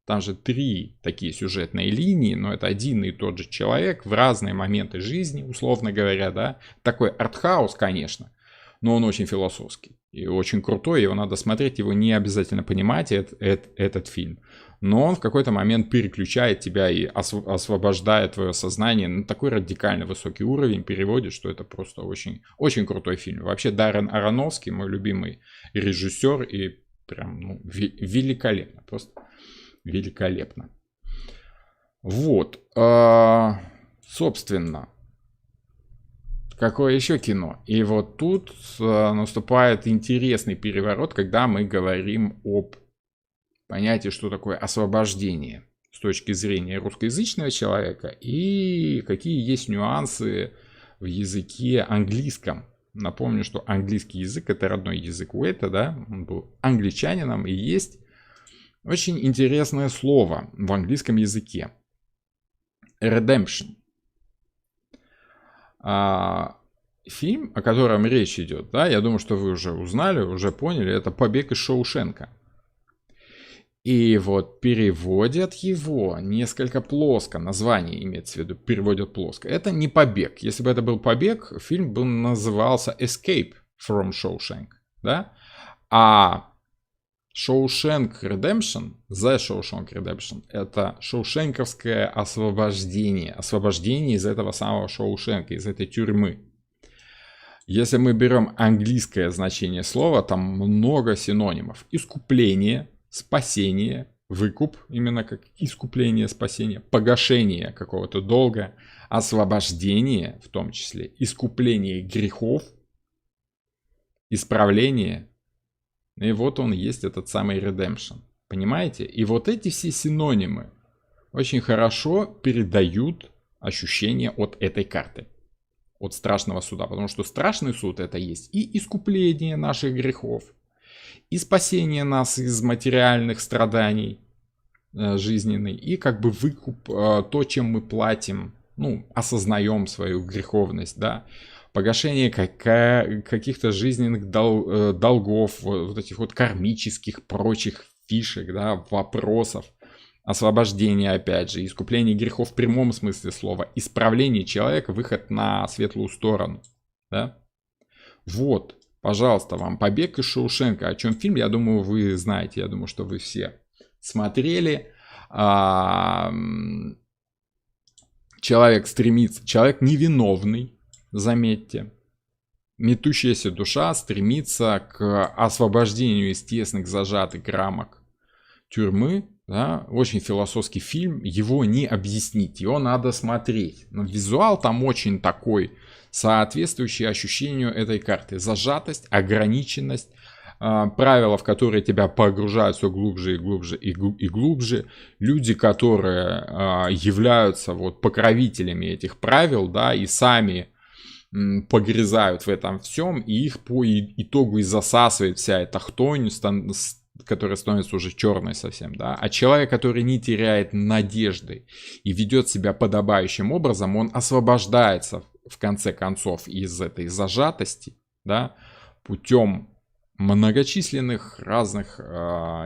Там же 3 такие сюжетные линии, но это один и тот же человек в разные моменты жизни, условно говоря, да. Такой артхаус, конечно, но он очень философский и очень крутой, его надо смотреть, его не обязательно понимать, этот фильм. Но он в какой-то момент переключает тебя и освобождает твое сознание на такой радикально высокий уровень, переводит, что это просто очень, очень крутой фильм. Вообще Даррен Аронофски, мой любимый режиссер, и прям великолепно, просто великолепно. Вот, собственно, какое еще кино? И вот тут наступает интересный переворот, когда мы говорим об понятие, что такое освобождение с точки зрения русскоязычного человека и какие есть нюансы в языке английском. Напомню, что английский язык — это родной язык Уэйта, да, он был англичанином, и есть очень интересное слово в английском языке. Redemption. Фильм, о котором речь идет, да, я думаю, что вы уже узнали, уже поняли, это «Побег из Шоушенка». И вот переводят его несколько плоско, название имеется в виду, переводят плоско. Это не побег. Если бы это был побег, фильм бы назывался Escape from Shawshank, да? А Shawshank Redemption, The Shawshank Redemption, это шоушенковское освобождение. Освобождение из этого самого Шоушенка, из этой тюрьмы. Если мы берем английское значение слова, там много синонимов. Искупление, спасение, выкуп, именно как искупление, спасение, погашение какого-то долга, освобождение, в том числе, искупление грехов, исправление. И вот он есть, этот самый redemption. Понимаете? И вот эти все синонимы очень хорошо передают ощущение от этой карты, от страшного суда. Потому что страшный суд — это есть и искупление наших грехов, и спасение нас из материальных страданий жизненной, и как бы выкуп, то, чем мы платим, ну, осознаем свою греховность, да, погашение каких-то жизненных долгов, вот этих вот кармических прочих фишек, да, вопросов, освобождение, опять же, искупление грехов в прямом смысле слова, исправление человека, выход на светлую сторону, да. Вот, пожалуйста, вам «Побег из Шоушенка». О чем фильм, я думаю, вы знаете, я думаю, что вы все смотрели. Человек стремится, человек невиновный, заметьте, метущаяся душа стремится к освобождению из тесных зажатых рамок тюрьмы, да, очень философский фильм, его не объяснить, его надо смотреть. Но визуал там очень такой, соответствующий ощущению этой карты. Зажатость, ограниченность, правила, в которые тебя погружают все глубже и глубже и глубже. Люди, которые являются вот покровителями этих правил, да, и сами погрязают в этом всем, и их по итогу и засасывает вся эта хтонь, которая становится уже черной совсем, да. А человек, который не теряет надежды и ведет себя подобающим образом, он освобождается в конце концов из этой зажатости, да, путем многочисленных разных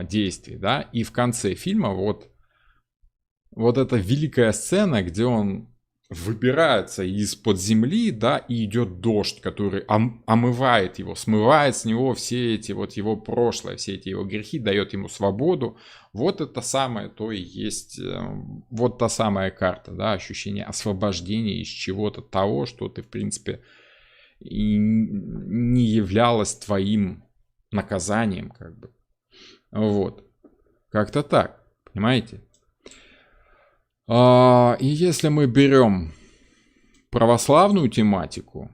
действий, да. И в конце фильма вот эта великая сцена, где он выбирается из-под земли, да, и идет дождь, который омывает его, смывает с него все эти вот его прошлое, все эти его грехи, дает ему свободу. Вот это самое, то и есть, вот та самая карта, да, ощущение освобождения из чего-то того, что ты, в принципе, и не являлось твоим наказанием, как бы. Вот. Как-то так, понимаете? И если мы берем православную тематику,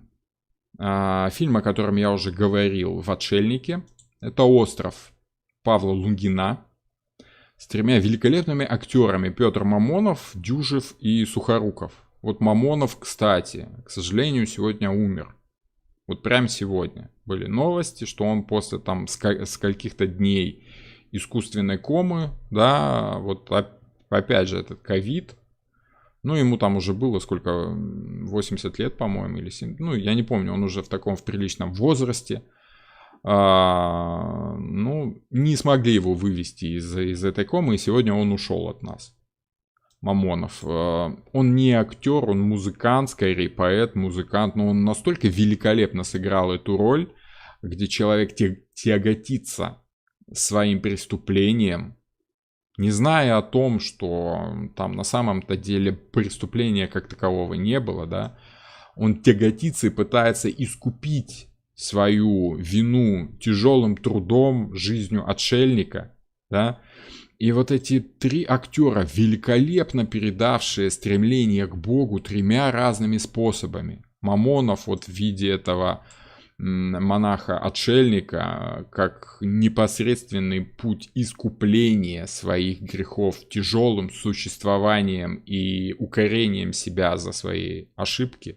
фильм, о котором я уже говорил, в «Отшельнике», это «Остров» Павла Лунгина с 3 великолепными актерами: Петр Мамонов, Дюжев и Сухоруков. Вот Мамонов, кстати, к сожалению, сегодня умер. Вот прямо сегодня были новости, что он после там скольких-то дней искусственной комы, да, вот Опять же, этот ковид. Ну, ему там уже было сколько, 80 лет, по-моему, или 7. Ну, я не помню, он уже в таком в приличном возрасте. Ну, не смогли его вывести из этой комы, и сегодня он ушел от нас. Мамонов. Он не актер, он музыкант, скорее поэт, музыкант, но он настолько великолепно сыграл эту роль, где человек тяготится своим преступлением, не зная о том, что там на самом-то деле преступления как такового не было, да, он тяготится и пытается искупить свою вину тяжелым трудом, жизнью отшельника, да. И вот эти три актера, великолепно передавшие стремление к Богу тремя разными способами. Мамонов вот в виде этого монаха-отшельника, как непосредственный путь искупления своих грехов тяжелым существованием и укорением себя за свои ошибки.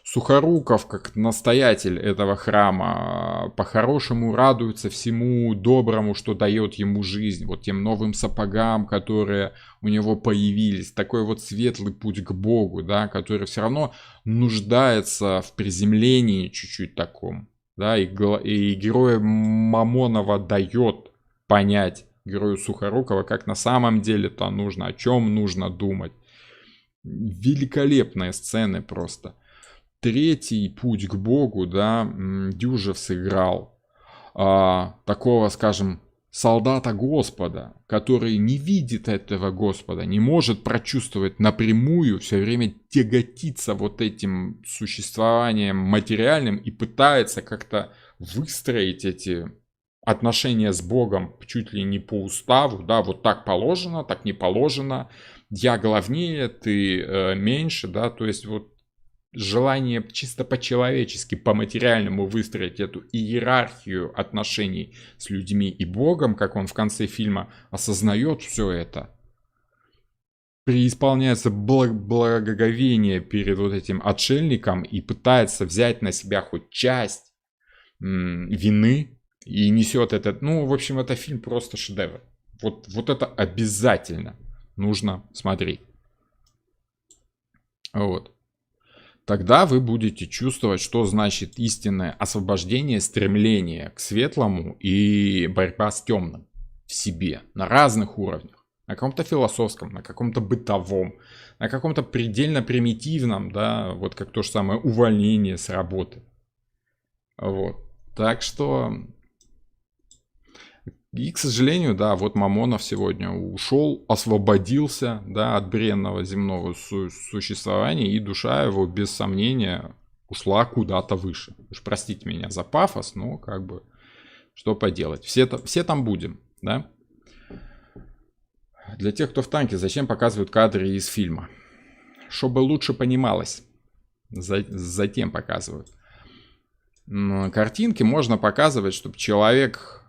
Сухоруков, как настоятель этого храма, по-хорошему радуется всему доброму, что дает ему жизнь, вот тем новым сапогам, которые у него появились, такой вот светлый путь к Богу, да, который все равно нуждается в приземлении чуть-чуть таком, да, и герой Мамонова дает понять герою Сухорукова, как на самом деле-то нужно, о чем нужно думать. Великолепные сцены просто. Третий путь к Богу, да, Дюжев сыграл такого, скажем, солдата Господа, который не видит этого Господа, не может прочувствовать напрямую, все время тяготится вот этим существованием материальным и пытается как-то выстроить эти отношения с Богом чуть ли не по уставу, да, вот так положено, так не положено, я главнее, ты меньше, да, то есть вот желание чисто по-человечески, по-материальному выстроить эту иерархию отношений с людьми и Богом, как он в конце фильма осознает все это, преисполняется благоговение перед вот этим отшельником и пытается взять на себя хоть часть вины и несет этот, ну, в общем, это фильм просто шедевр. Вот это обязательно нужно смотреть. Вот. Тогда вы будете чувствовать, что значит истинное освобождение, стремление к светлому и борьба с темным в себе на разных уровнях. На каком-то философском, на каком-то бытовом, на каком-то предельно примитивном, да, вот как то же самое увольнение с работы. Вот. Так что... И, к сожалению, да, вот Мамонов сегодня ушел, освободился, да, от бренного земного существования, и душа его, без сомнения, ушла куда-то выше. Уж простите меня за пафос, но как бы, что поделать. Все там будем, да. Для тех, кто в танке, зачем показывают кадры из фильма? Чтобы лучше понималось. Затем показывают. Картинки можно показывать, чтобы человек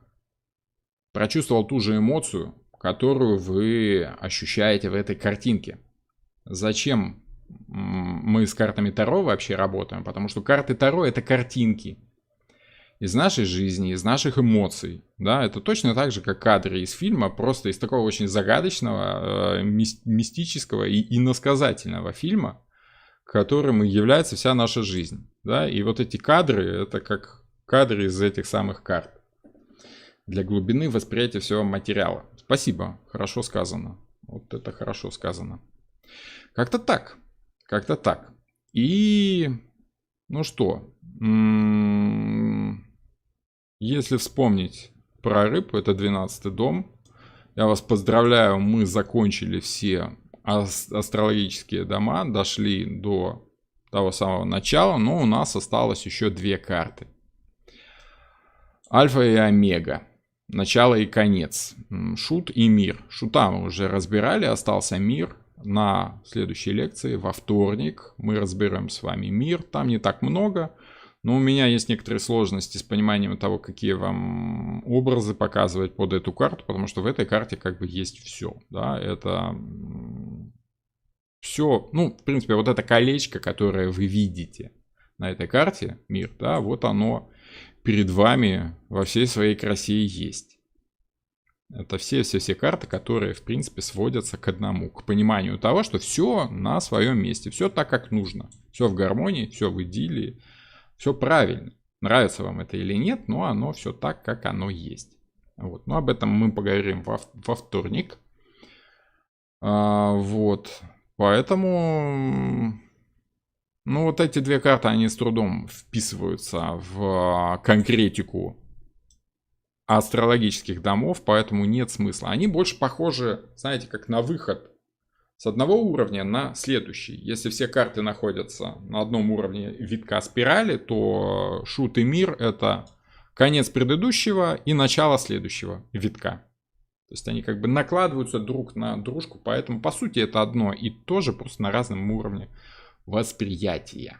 прочувствовал ту же эмоцию, которую вы ощущаете в этой картинке. Зачем мы с картами Таро вообще работаем? Потому что карты Таро — это картинки из нашей жизни, из наших эмоций. Да? Это точно так же, как кадры из фильма, просто из такого очень загадочного, мистического и иносказательного фильма, которым и является вся наша жизнь. Да? И вот эти кадры — это как кадры из этих самых карт. Для глубины восприятия всего материала. Спасибо, хорошо сказано. Вот это хорошо сказано. Как-то так. Как-то так. И, ну что, если вспомнить про рыб, это 12-й дом. Я вас поздравляю, мы закончили все астрологические дома, дошли до того самого начала, но у нас осталось еще две карты. Альфа и Омега. Начало и конец. Шут и мир. Шута мы уже разбирали, остался мир. На следующей лекции, во вторник, мы разберем с вами мир. Там не так много, но у меня есть некоторые сложности с пониманием того, какие вам образы показывать под эту карту, потому что в этой карте как бы есть все. Да? Это все, ну, в принципе, вот это колечко, которое вы видите на этой карте, мир, да, вот оно перед вами во всей своей красе есть. Это все карты, которые, в принципе, сводятся к одному. К пониманию того, что все на своем месте. Все так, как нужно. Все в гармонии, все в идиллии. Все правильно. Нравится вам это или нет, но оно все так, как оно есть. Вот. Но об этом мы поговорим во вторник. Вот. Поэтому... Ну, вот эти две карты, они с трудом вписываются в конкретику астрологических домов, поэтому нет смысла. Они больше похожи, знаете, как на выход с одного уровня на следующий. Если все карты находятся на одном уровне витка спирали, то шут и мир — это конец предыдущего и начало следующего витка. То есть они как бы накладываются друг на дружку, поэтому по сути это одно и то же, просто на разном уровне восприятия.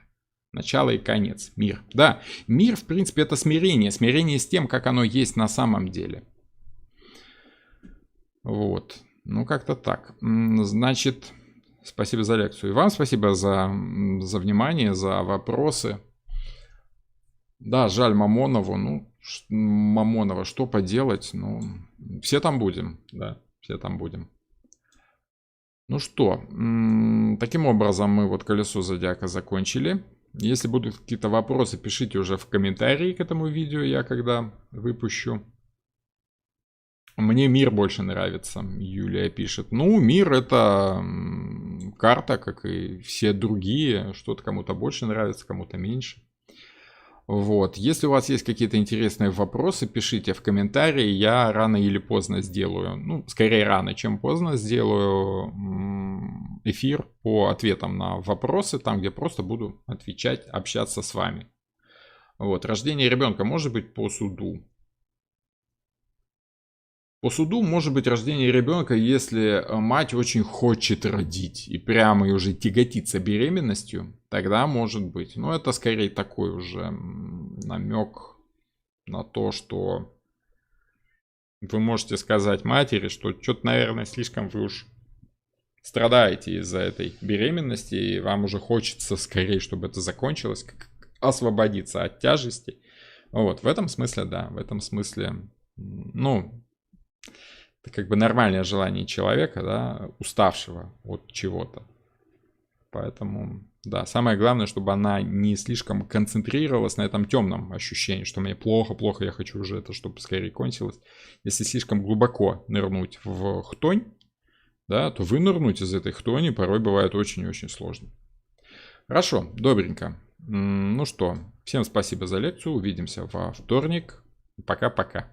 Начало и конец. Мир. Да, мир, в принципе, это смирение. Смирение с тем, как оно есть на самом деле. Вот. Ну, как-то так. Значит, спасибо за лекцию. И вам спасибо за внимание, за вопросы. Да, жаль Мамонову. Ну, Мамонова, что поделать? Ну, все там будем. Да, все там будем. Ну что, таким образом мы вот колесо зодиака закончили. Если будут какие-то вопросы, пишите уже в комментарии к этому видео, я когда выпущу. Мне мир больше нравится, Юлия пишет. Ну, мир — это карта, как и все другие. Что-то кому-то больше нравится, кому-то меньше. Вот. Если у вас есть какие-то интересные вопросы, пишите в комментарии. Я рано или поздно сделаю, ну, скорее рано, чем поздно, сделаю эфир по ответам на вопросы, там, где просто буду отвечать, общаться с вами. Вот. Рождение ребенка может быть по суду. По суду может быть рождение ребенка, если мать очень хочет родить и прямо и уже тяготится беременностью, тогда может быть. Но это скорее такой уже намек на то, что вы можете сказать матери, что что-то, наверное, слишком вы уж страдаете из-за этой беременности, и вам уже хочется скорее, чтобы это закончилось, как освободиться от тяжести. Вот, в этом смысле, да, в этом смысле, ну... Это как бы нормальное желание человека, да, уставшего от чего-то. Поэтому, да, самое главное, чтобы она не слишком концентрировалась на этом темном ощущении, что мне плохо, я хочу уже это, чтобы скорее кончилось. Если слишком глубоко нырнуть в хтонь, да, то вынырнуть из этой хтони порой бывает очень-очень сложно. Хорошо, добренько. Ну что, всем спасибо за лекцию, увидимся во вторник. Пока-пока.